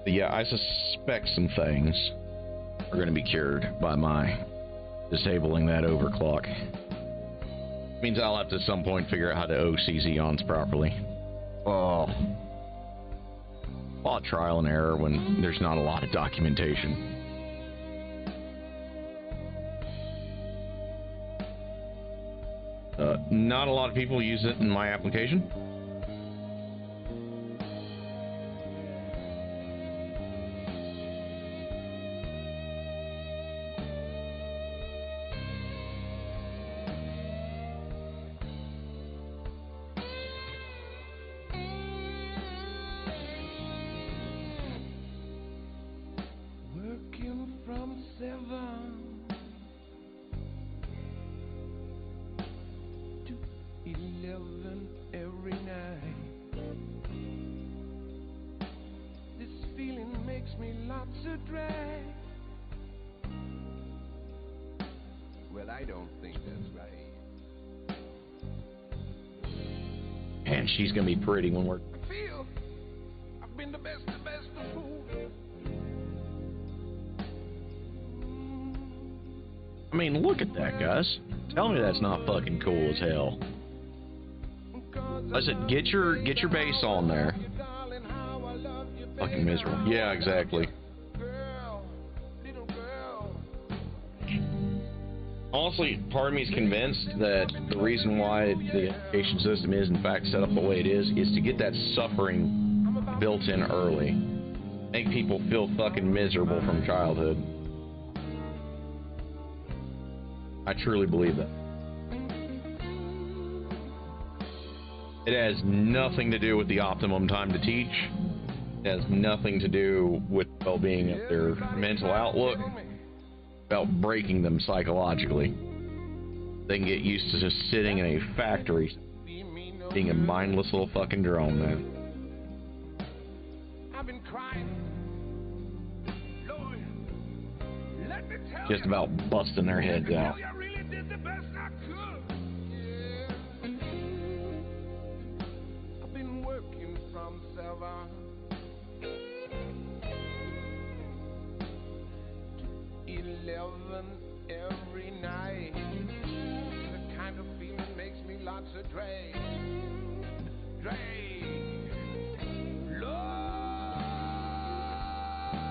But yeah, I suspect some things are going to be cured by my disabling that overclock. Means I'll have to at some point figure out how to OC Xeons properly. Oh. A lot of trial and error when there's not a lot of documentation. Not a lot of people use it in my application. Working from 7 to 11. 11 every night. This feeling makes me lots of drag. Well, I don't think that's right. And she's gonna be pretty when we're. I feel I've been the best of fool. I mean, look at that, Gus. Tell me that's not fucking cool as hell. I said, get your bass on there. Fucking miserable. Yeah, exactly. Honestly, part of me is convinced that the reason why the education system is, in fact, set up the way it is to get that suffering built in early. Make people feel fucking miserable from childhood. I truly believe that. It has nothing to do with the optimum time to teach. It has nothing to do with well-being of their mental outlook. About breaking them psychologically. They can get used to just sitting in a factory, being a mindless little fucking drone, man. I've been crying. Lord, let me tell Just about busting their heads out. I really did the best I could. Yeah. I've been working from 7 to 11 every night. The kind of feeling makes me lots of drag. Lord,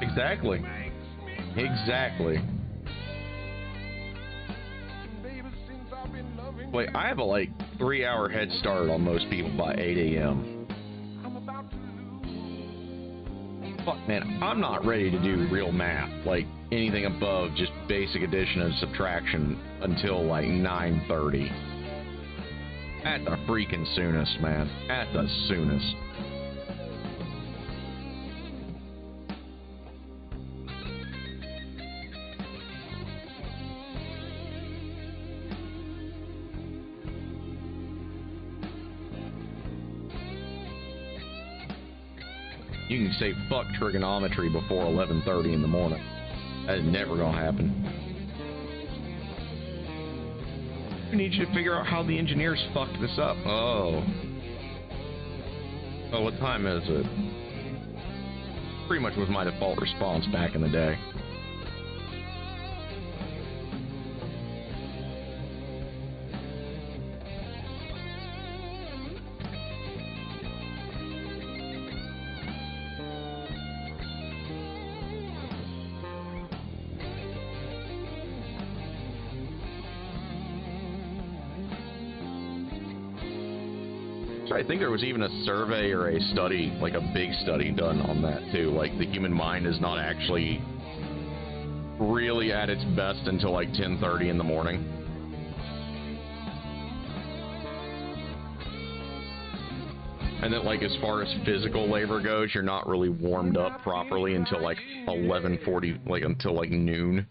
Exactly. makes me Exactly. baby, since I've been loving Wait, I have a like 3-hour head start on most people by 8 a.m. I'm about to lose. Fuck, man, I'm not ready to do real math, like anything above just basic addition and subtraction until like 9:30. At the freaking soonest, man. At the soonest. You can say fuck trigonometry before 11:30 in the morning. That is never gonna happen. I need you to figure out how the engineers fucked this up. Oh, what time is it? Pretty much was my default response back in the day. I think there was even a survey or a study, like a big study done on that too. Like the human mind is not actually really at its best until like 10:30 in the morning. And then like as far as physical labor goes, you're not really warmed up properly until like 11:40, like until like noon.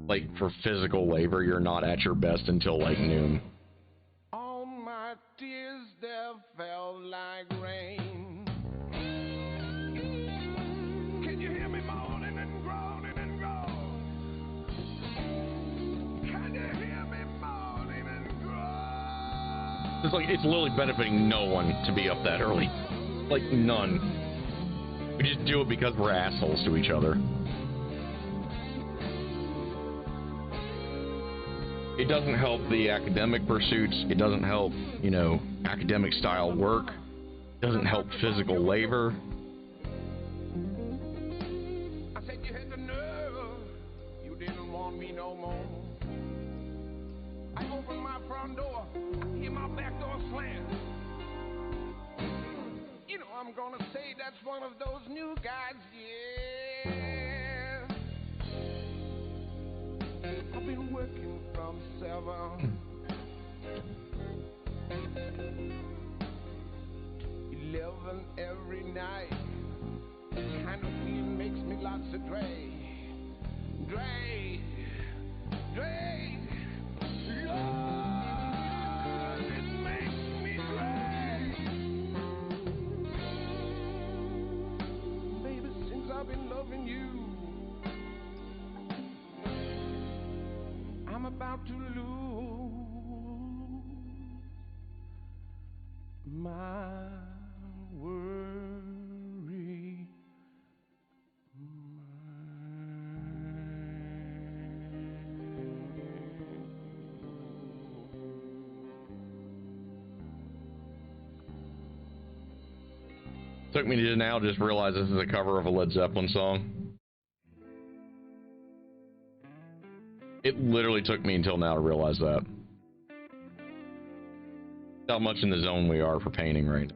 Like for physical labor, you're not at your best until like noon. All my tears there fell like rain. Can you hear me moaning and groaning and groaning? Can you hear me moaning and groaning? It's literally benefiting no one to be up that early. Like none. We just do it because we're assholes to each other. It doesn't help the academic pursuits. It doesn't help, you know, academic style work. It doesn't help physical labor. I said you had the nerve. You didn't want me no more. I opened my front door. I hear my back door slam. You know I'm gonna say that's one of those new guys, yeah. I've been working from 7 to 11 every night. Kind of feeling makes me lots of drag. I've been loving you. I'm about to lose my worry. Took me to now just realize this is a cover of a Led Zeppelin song. It literally took me until now to realize that. How much in the zone we are for painting right now.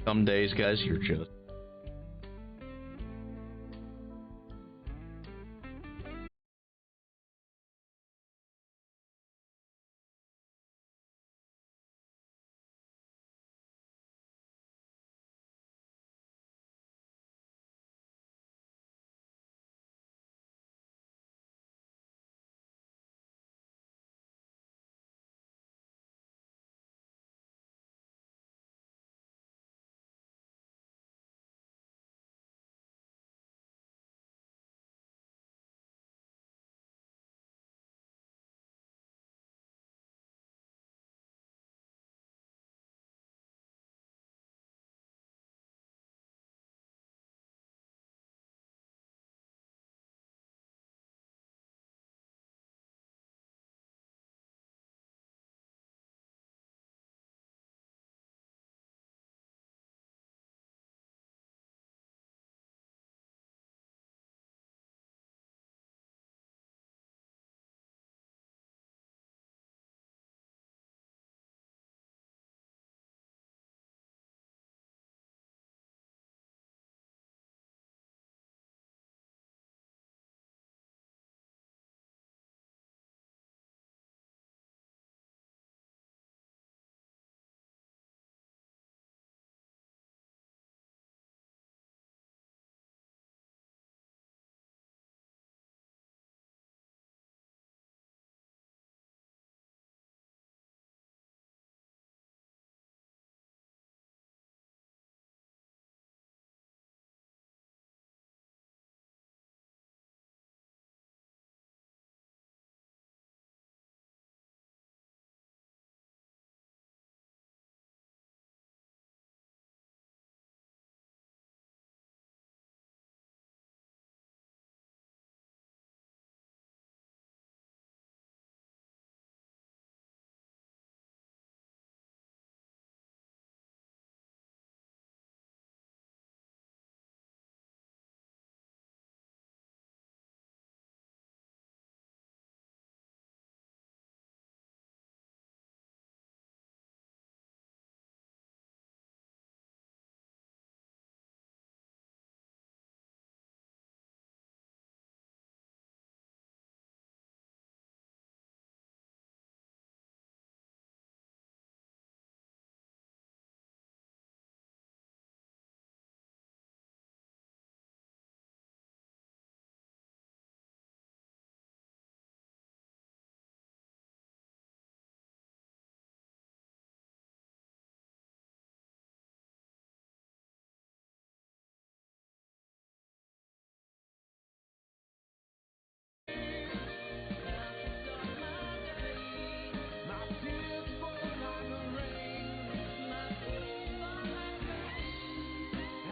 Some days, guys, you're just...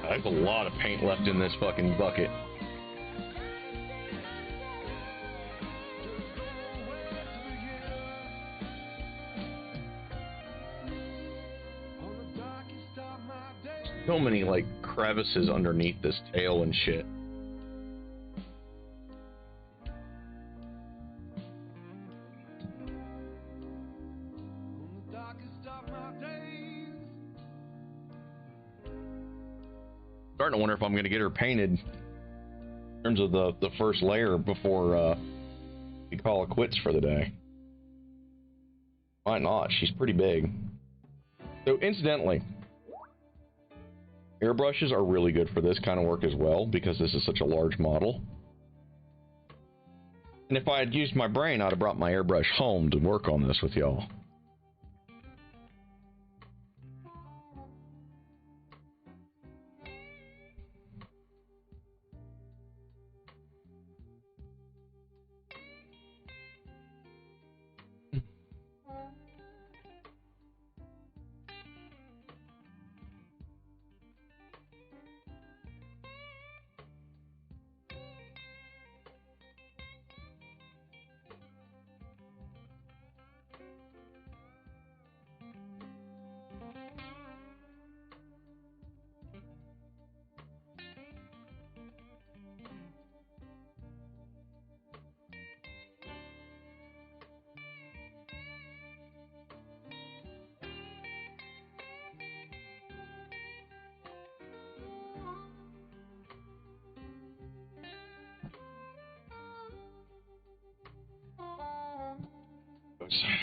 There's a lot of paint left in this fucking bucket. So many, like, crevices underneath this tail and shit. Starting to wonder if I'm going to get her painted in terms of the first layer before we call it quits for the day. Why not? She's pretty big. So incidentally, airbrushes are really good for this kind of work as well because this is such a large model. And if I had used my brain, I'd have brought my airbrush home to work on this with y'all.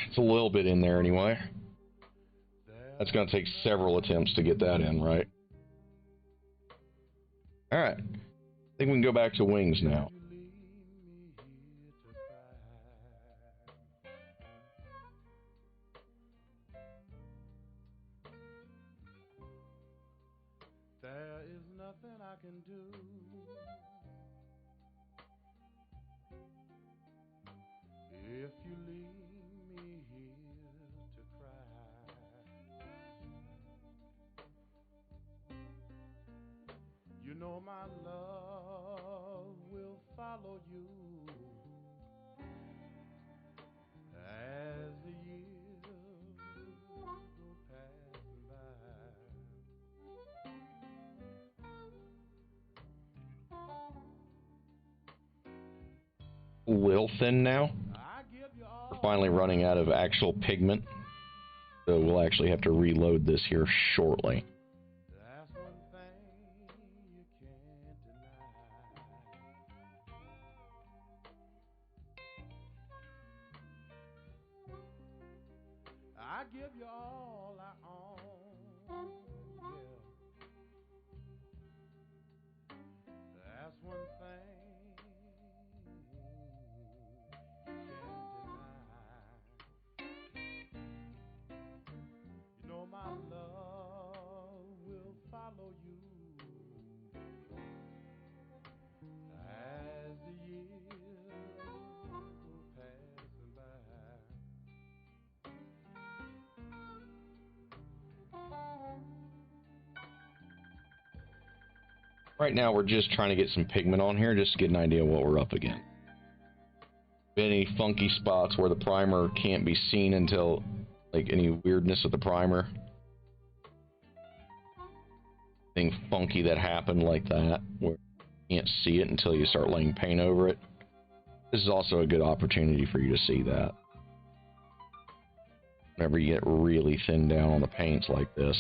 It's a little bit in there anyway. That's going to take several attempts to get that in, right? Alright. I think we can go back to wings now. There is nothing I can do. If you leave me here to cry, you know my love will follow you as the years go passing by. A little thin now. We're finally running out of actual pigment, so we'll actually have to reload this here shortly. That's one thing you can't deny. I give you all I own, yeah. That's one thing my love will follow you as the years go passing by. Right now we're just trying to get some pigment on here just to get an idea of what we're up against. Any funky spots where the primer can't be seen until, like any weirdness with the primer. Anything funky that happened like that, where you can't see it until you start laying paint over it. This is also a good opportunity for you to see that. Whenever you get really thin down on the paints like this.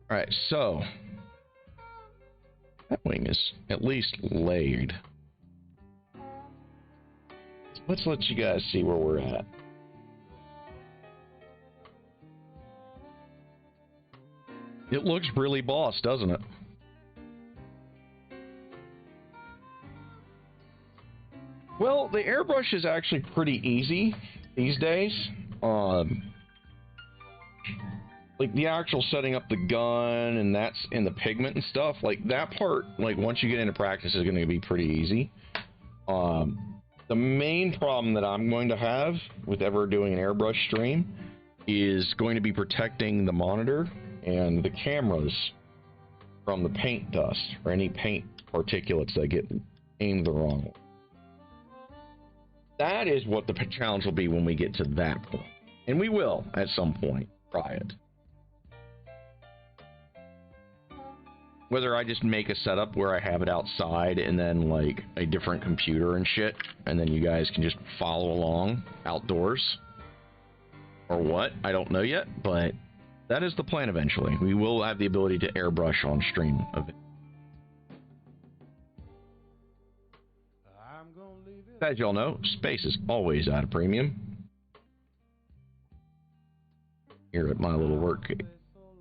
Alright, so that wing is at least laid. Let's let you guys see where we're at. It looks really boss, doesn't it? Well, the airbrush is actually pretty easy these days. Like the actual setting up the gun and that's in the pigment and stuff, like that part, like once you get into practice is going to be pretty easy. The main problem that I'm going to have with ever doing an airbrush stream is going to be protecting the monitor and the cameras from the paint dust or any paint particulates that get aimed the wrong way. That is what the challenge will be when we get to that point. And we will, at some point, try it. Whether I just make a setup where I have it outside and then like a different computer and shit, and then you guys can just follow along outdoors, or what, I don't know yet, but that is the plan eventually. We will have the ability to airbrush on stream of it. As y'all know, space is always at a premium. here at my little work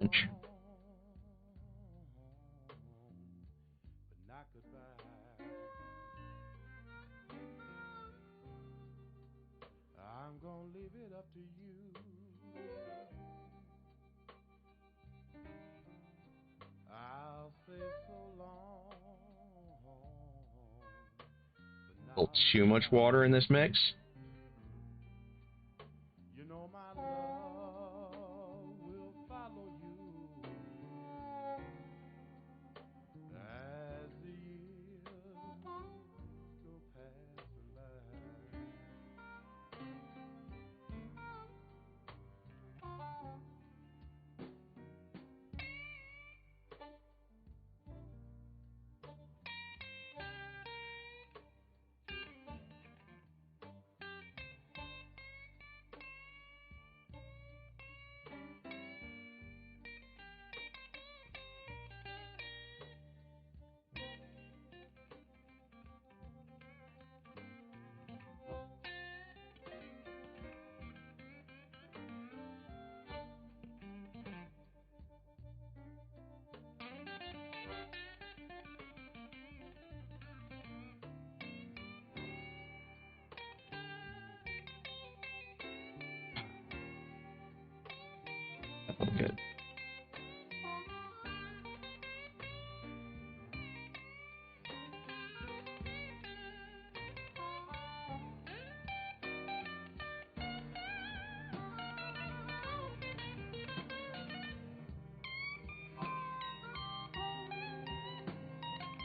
bench. I'm gonna leave it up to you. I'll say so long. A little too much water in this mix. You know my love will follow you as the years go passing by. Good.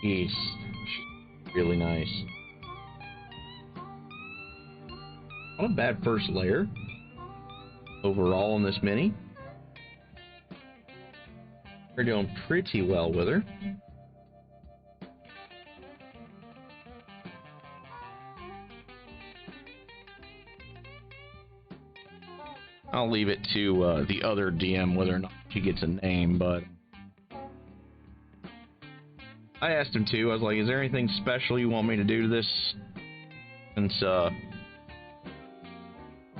Jeez, really nice. Not a bad first layer overall on this mini. We're doing pretty well with her. I'll leave it to the other DM whether or not she gets a name, but I asked him too. I was like, is there anything special you want me to do to this? Since, I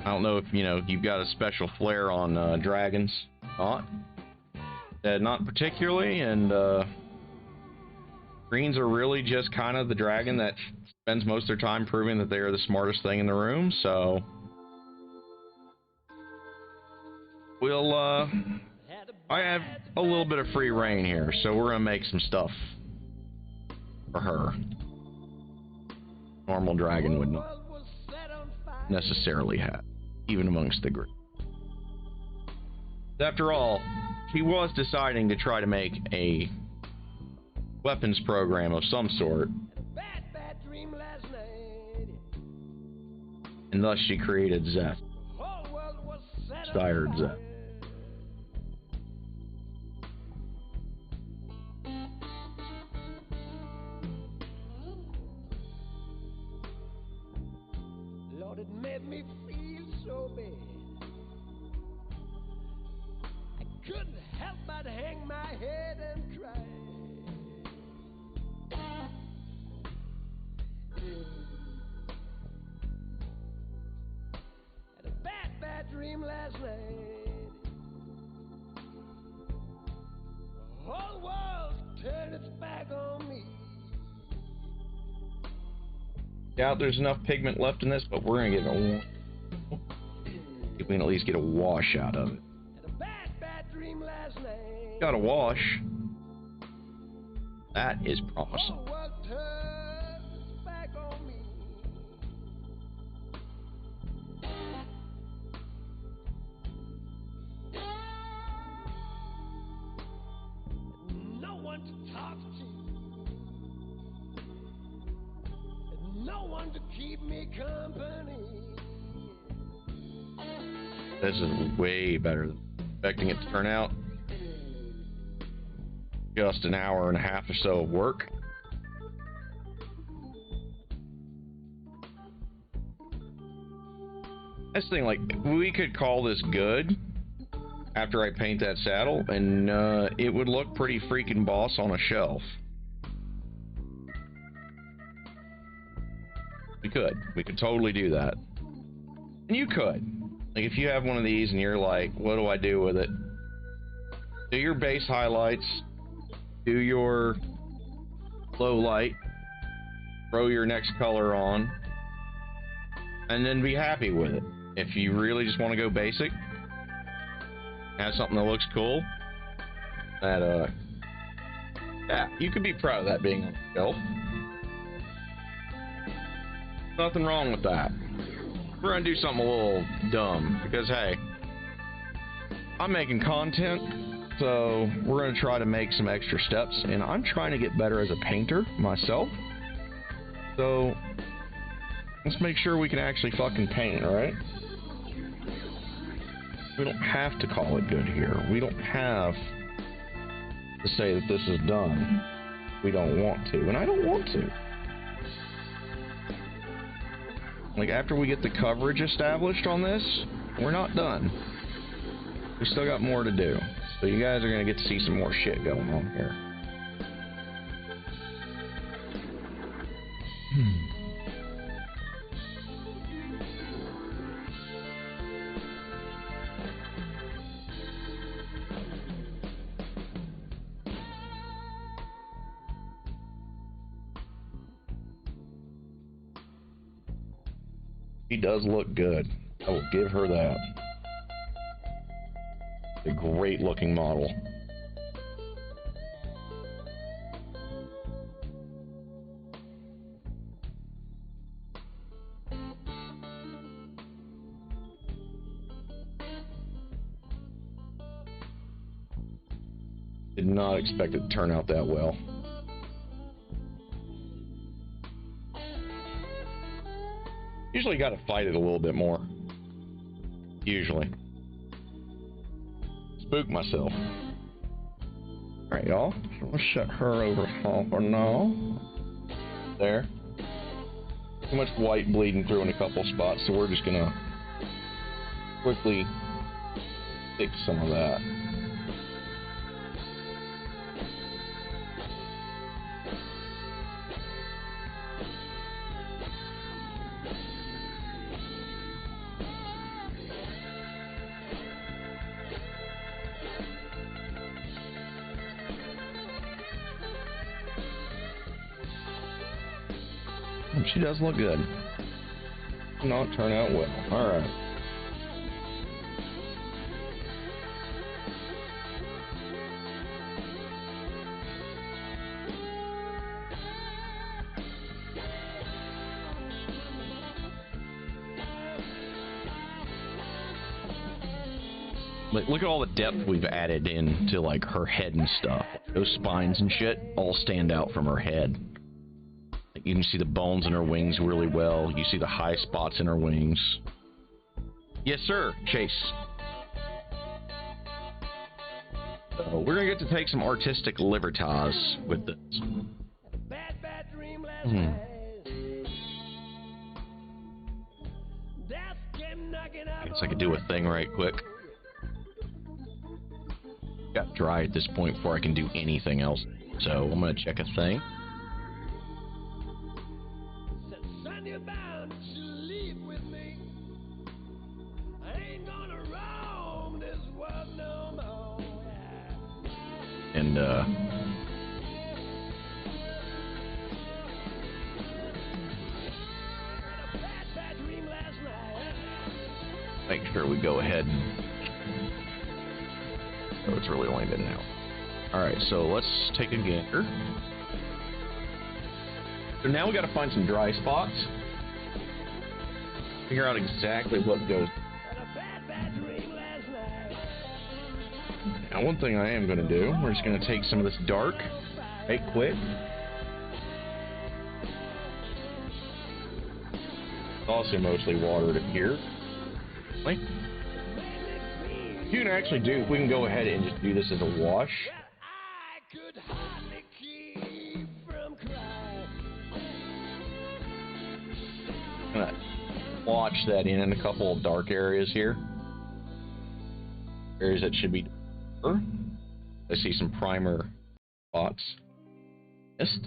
don't know if, you've got a special flair on dragons. Not particularly, and greens are really just kind of the dragon that spends most of their time proving that they are the smartest thing in the room, so we'll, I have a little bit of free reign here, so we're gonna make some stuff for her. Normal dragon would not necessarily have, even amongst the group. After all, he was deciding to try to make a weapons program of some sort, and thus she created Zeth, sired Zeth. Lord, it made me feel so bad. Couldn't help but hang my head and cry. Had a bad dream last night. The whole world turned its back on me. Doubt there's enough pigment left in this, but we're gonna get a. If we can at least get a wash out of it. Got a wash. That is promising. No one to talk to. No one to keep me company. This is way better than expecting it to turn out. Just an hour and a half or so of work. That's the thing, like, we could call this good after I paint that saddle, and it would look pretty freaking boss on a shelf. We could totally do that. And you could. Like if you have one of these and you're like, what do I do with it? Do your base highlights, do your low light, throw your next color on, and then be happy with it. If you really just want to go basic, have something that looks cool, that yeah, you could be proud of that being on the shelf. Nothing wrong with that. We're gonna do something a little dumb because hey, I'm making content, so we're gonna try to make some extra steps, and I'm trying to get better as a painter myself. So let's make sure we can actually fucking paint, alright? We don't have to call it good here. We don't have to say that this is done. We don't want to, and I don't want to. Like, after we get the coverage established on this, we're not done. We still got more to do. So you guys are gonna get to see some more shit going on here. She does look good. I will give her that. A great looking model. Did not expect it to turn out that well. Usually got to fight it a little bit more. Usually. Spook myself. Alright, y'all. So let's shut her over for now. There. Too much white bleeding through in a couple spots, so we're just gonna quickly fix some of that. She does look good. Did not turn out well. Alright. Like, look at all the depth we've added into like her head and stuff. Those spines and shit all stand out from her head. You can see the bones in her wings really well. You see the high spots in her wings. Yes, sir, Chase. So we're gonna get to take some artistic liberties with this. Guess I could do a thing right quick. Got dry at this point before I can do anything else. So I'm gonna check a thing. And make sure we go ahead and oh, it's really only been now. Alright, so let's take a gander. So now we gotta find some dry spots. Figure out exactly what goes. Now, one thing I am going to do, we're just going to take some of this dark, right quick. It's also mostly watered up here. You can actually do, we can go ahead and just do this as a wash. I'm going to watch that in a couple of dark areas here. Areas that should be. I see some primer spots. Mist.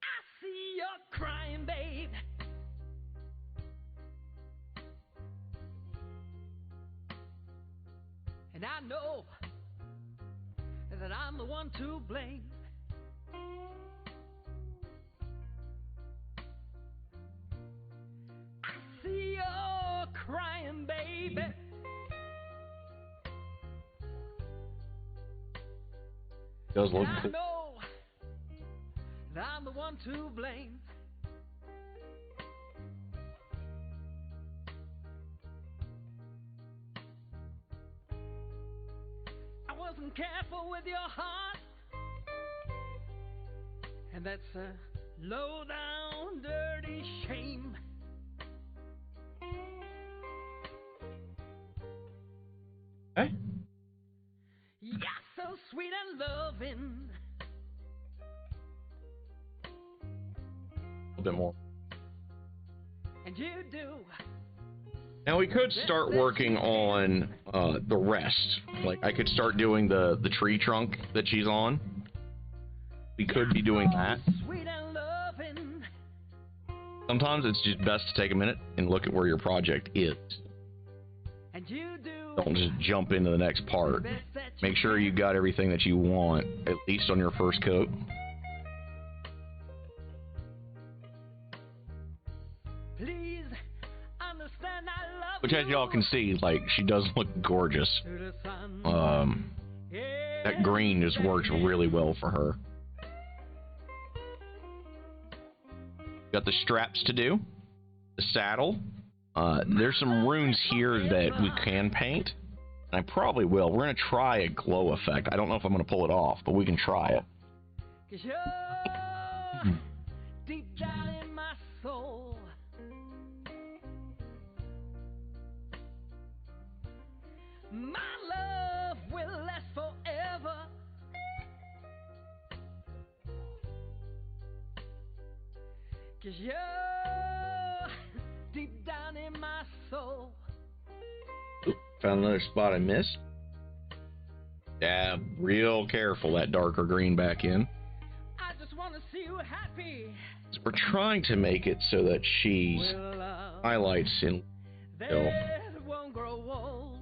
I see you're crying, babe. And I know that I'm the one to blame. I see you're crying, baby. Does look And I cool. know that I'm the one to blame. I wasn't careful with your heart, and that's a low down dirty shame. Okay. You're so sweet and loving. A bit more. And you do. Now we could start working on the rest. Like I could start doing the tree trunk that she's on. We could be doing that. Sweet and loving. Sometimes it's just best to take a minute and look at where your project is. And you do. Don't just jump into the next part. the best that you Make sure you can. got everything that you want, at least on your first coat. Please understand I love Which, as y'all can see, like, she does look gorgeous. to the sun. That green just works really well for her. Got the straps to do, the saddle. There's some runes here that we can paint, and I probably will. We're gonna try a glow effect. I don't know if I'm gonna pull it off, but we can try it. 'Cause you're deep down in my soul. My love will last forever. 'Cause you're deep down in my soul. Oop, found another spot I missed. Dab real careful that darker green back in. I just want to see you happy. So we're trying to make it so that she's Well, highlights in. that won't grow old.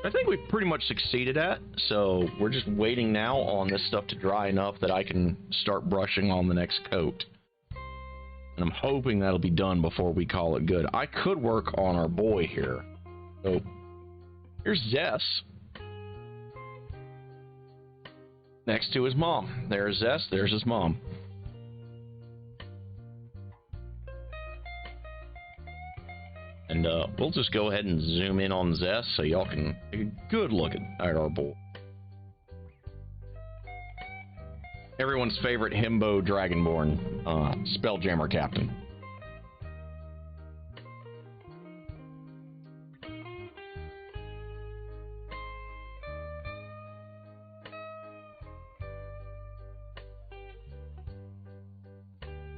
I think we've pretty much succeeded at, so we're just waiting now on this stuff to dry enough that I can start brushing on the next coat. And I'm hoping that'll be done before we call it good. I could work on our boy here. So, here's Zess. Next to his mom. There's Zess, there's his mom. And we'll just go ahead and zoom in on Zess so y'all can take a good look at our boy. Everyone's favorite himbo dragonborn, Spelljammer captain.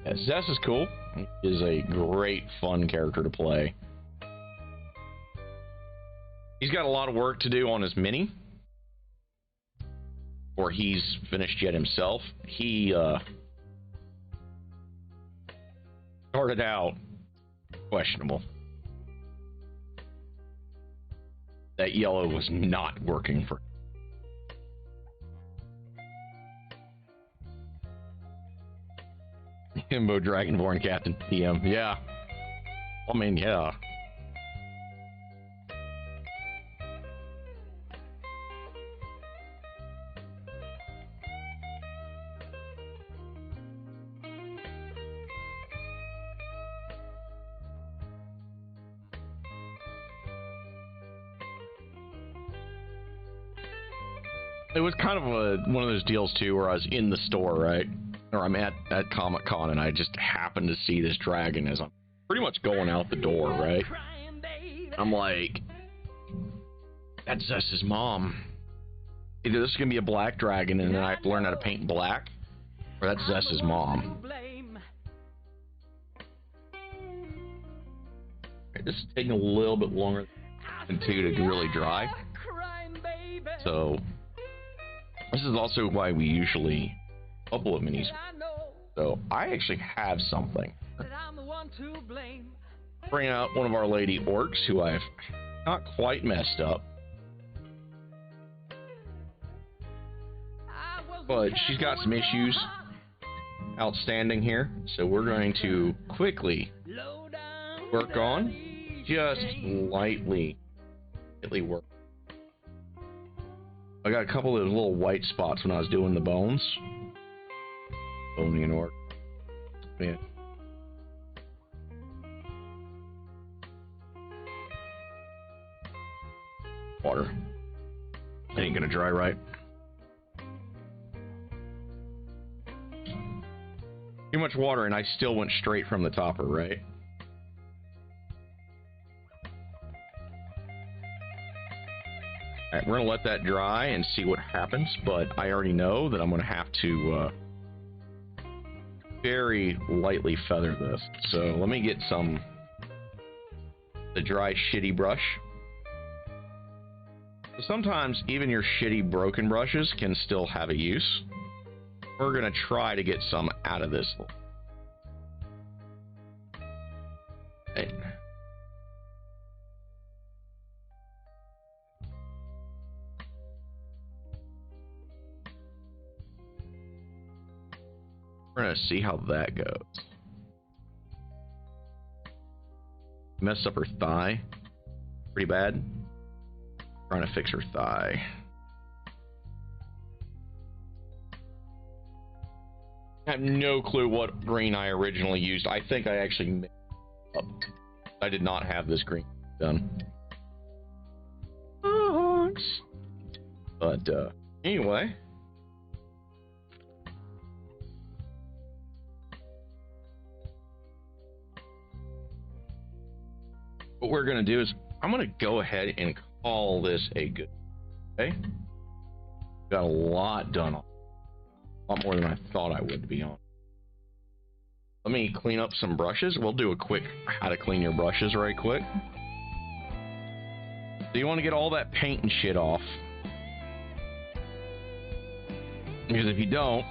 Yeah, Zess is cool. He is a great, fun character to play. He's got a lot of work to do on his mini, or he's finished yet himself. He started out questionable. That yellow was not working for. Himbo Dragonborn Captain PM. Yeah. I mean, yeah. It was kind of one of those deals too, where I was in the store, right, or I'm at Comic-Con, and I just happened to see this dragon as I'm pretty much going out the door, right? Crying, baby. I'm like, that's Zess's mom. Either this is gonna be a black dragon, and then I have to learn how to paint black, or that's Zess's mom. This is taking a little bit longer than two to really dry. So this is also why we usually, a couple of minis, So I actually have something. that I'm the one to blame. Bring out one of our lady orcs who I've not quite messed up. But she's got some issues outstanding here. So we're going to quickly work on just lightly work. I got a couple of those little white spots when I was doing the bones. Bony and orc. Yeah. Water. It ain't gonna dry right. Too much water and I still went straight from the topper, right? Alright, we're gonna let that dry and see what happens, but I already know that I'm gonna have to very lightly feather this. So let me get the dry shitty brush. So sometimes even your shitty broken brushes can still have a use. We're gonna try to get some out of this. Right. We're gonna see how that goes. Messed up her thigh pretty bad. Trying to fix her thigh. I have no clue what green I originally used. I think I actually mixed it up. I did not have this green done. But anyway. What we're gonna do is I'm gonna go ahead and call this a good day. Got a lot done on. A lot more than I thought I would, to be honest. Let me clean up some brushes. We'll do a quick how to clean your brushes right quick. So you want to get all that paint and shit off. Because if you don't,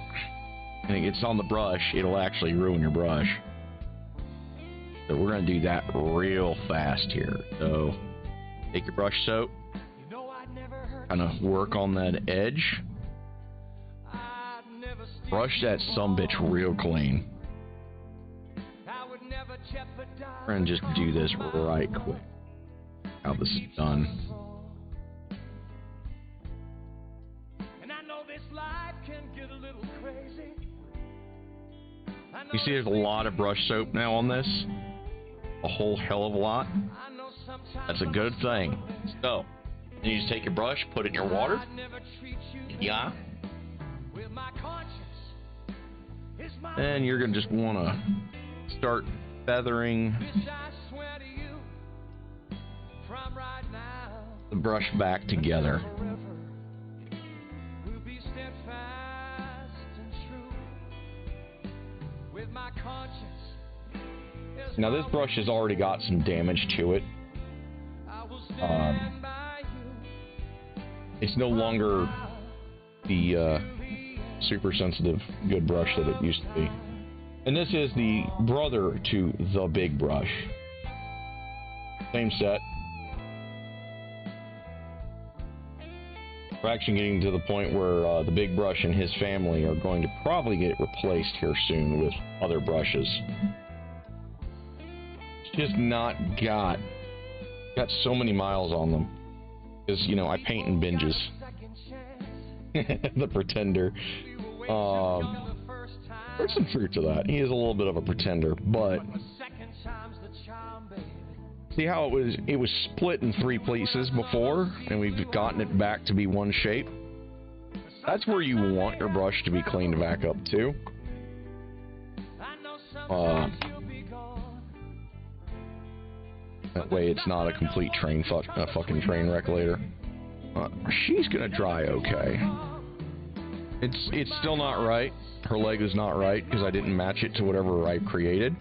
and it gets on the brush, it'll actually ruin your brush. So we're going to do that real fast here. So take your brush soap, kind of work on that edge. Brush that sumbitch real clean. We're gonna just do this right quick. How this is done. You see there's a lot of brush soap now on this. A whole hell of a lot. That's a good thing. So, then you just take your brush, put it in your water. Yeah. And you're gonna just wanna start feathering the brush back together. Now this brush has already got some damage to it. It's no longer the super sensitive good brush that it used to be. And this is the brother to the big brush. Same set. We're actually getting to the point where the big brush and his family are going to probably get replaced here soon with other brushes. It's just not got so many miles on them. Because, you know, I paint in binges. The pretender. There's some truth to that. He is a little bit of a pretender, but see how it was split in 3 pieces before, and we've gotten it back to be one shape. That's where you want your brush to be cleaned back up to. That way it's not a complete fucking train wreck later. She's gonna dry okay. It's still not right. Her leg is not right because I didn't match it to whatever I created.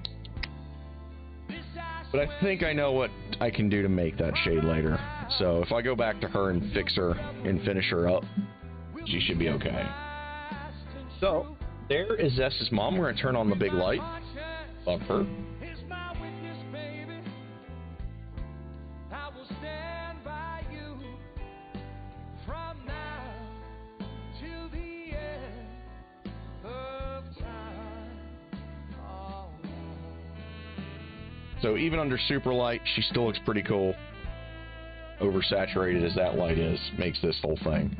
But I think I know what I can do to make that shade later. So if I go back to her and fix her and finish her up, she should be okay. So There is Zest's mom. We're going to turn on the big light. Love her. Is my witness, baby. I will stand by you from now till the end of time. Oh. So even under super light, she still looks pretty cool. Oversaturated as that light is, makes this whole thing.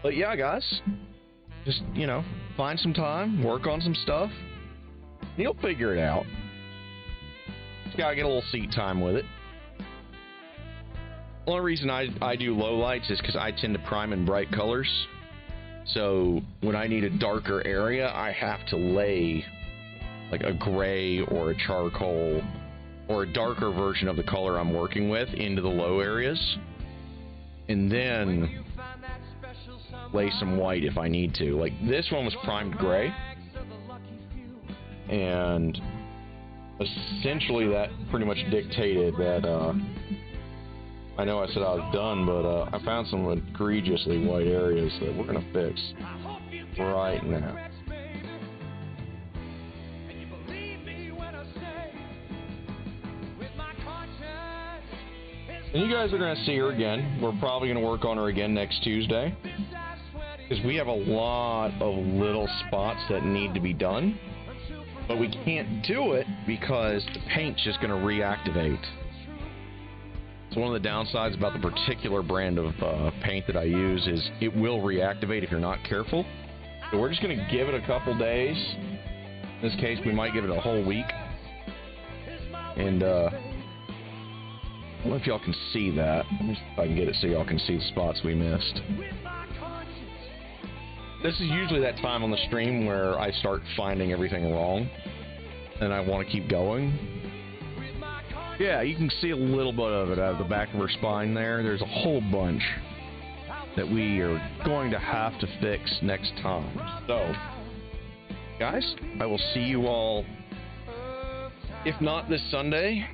But yeah, guys, just, you know, find some time, work on some stuff, and you'll figure it out. Just gotta get a little seat time with it. The only reason I do low lights is because I tend to prime in bright colors. So when I need a darker area, I have to lay like a gray or a charcoal or a darker version of the color I'm working with into the low areas. And then lay some white if I need to. Like this one was primed gray, and essentially that pretty much dictated that I know I said I was done, but I found some egregiously white areas that we're gonna fix right now. And you guys are going to see her again. We're probably going to work on her again next Tuesday, because we have a lot of little spots that need to be done, but we can't do it because the paint's just going to reactivate. So one of the downsides about the particular brand of paint that I use is it will reactivate if you're not careful. So we're just going to give it a couple days. In this case, we might give it a whole week. And I don't know if y'all can see that. Let me see if I can get it so y'all can see the spots we missed. This is usually that time on the stream where I start finding everything wrong and I want to keep going. Yeah, you can see a little bit of it out of the back of her spine there. There's a whole bunch that we are going to have to fix next time. So, guys, I will see you all, if not this Sunday,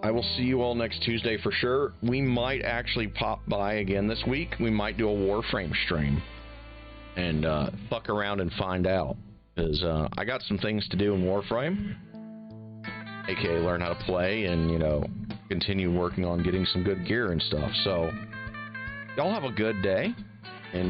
I will see you all next Tuesday for sure. We might actually pop by again this week. We might do a Warframe stream and fuck around and find out, because I got some things to do in Warframe, aka learn how to play and, you know, continue working on getting some good gear and stuff. So y'all have a good day.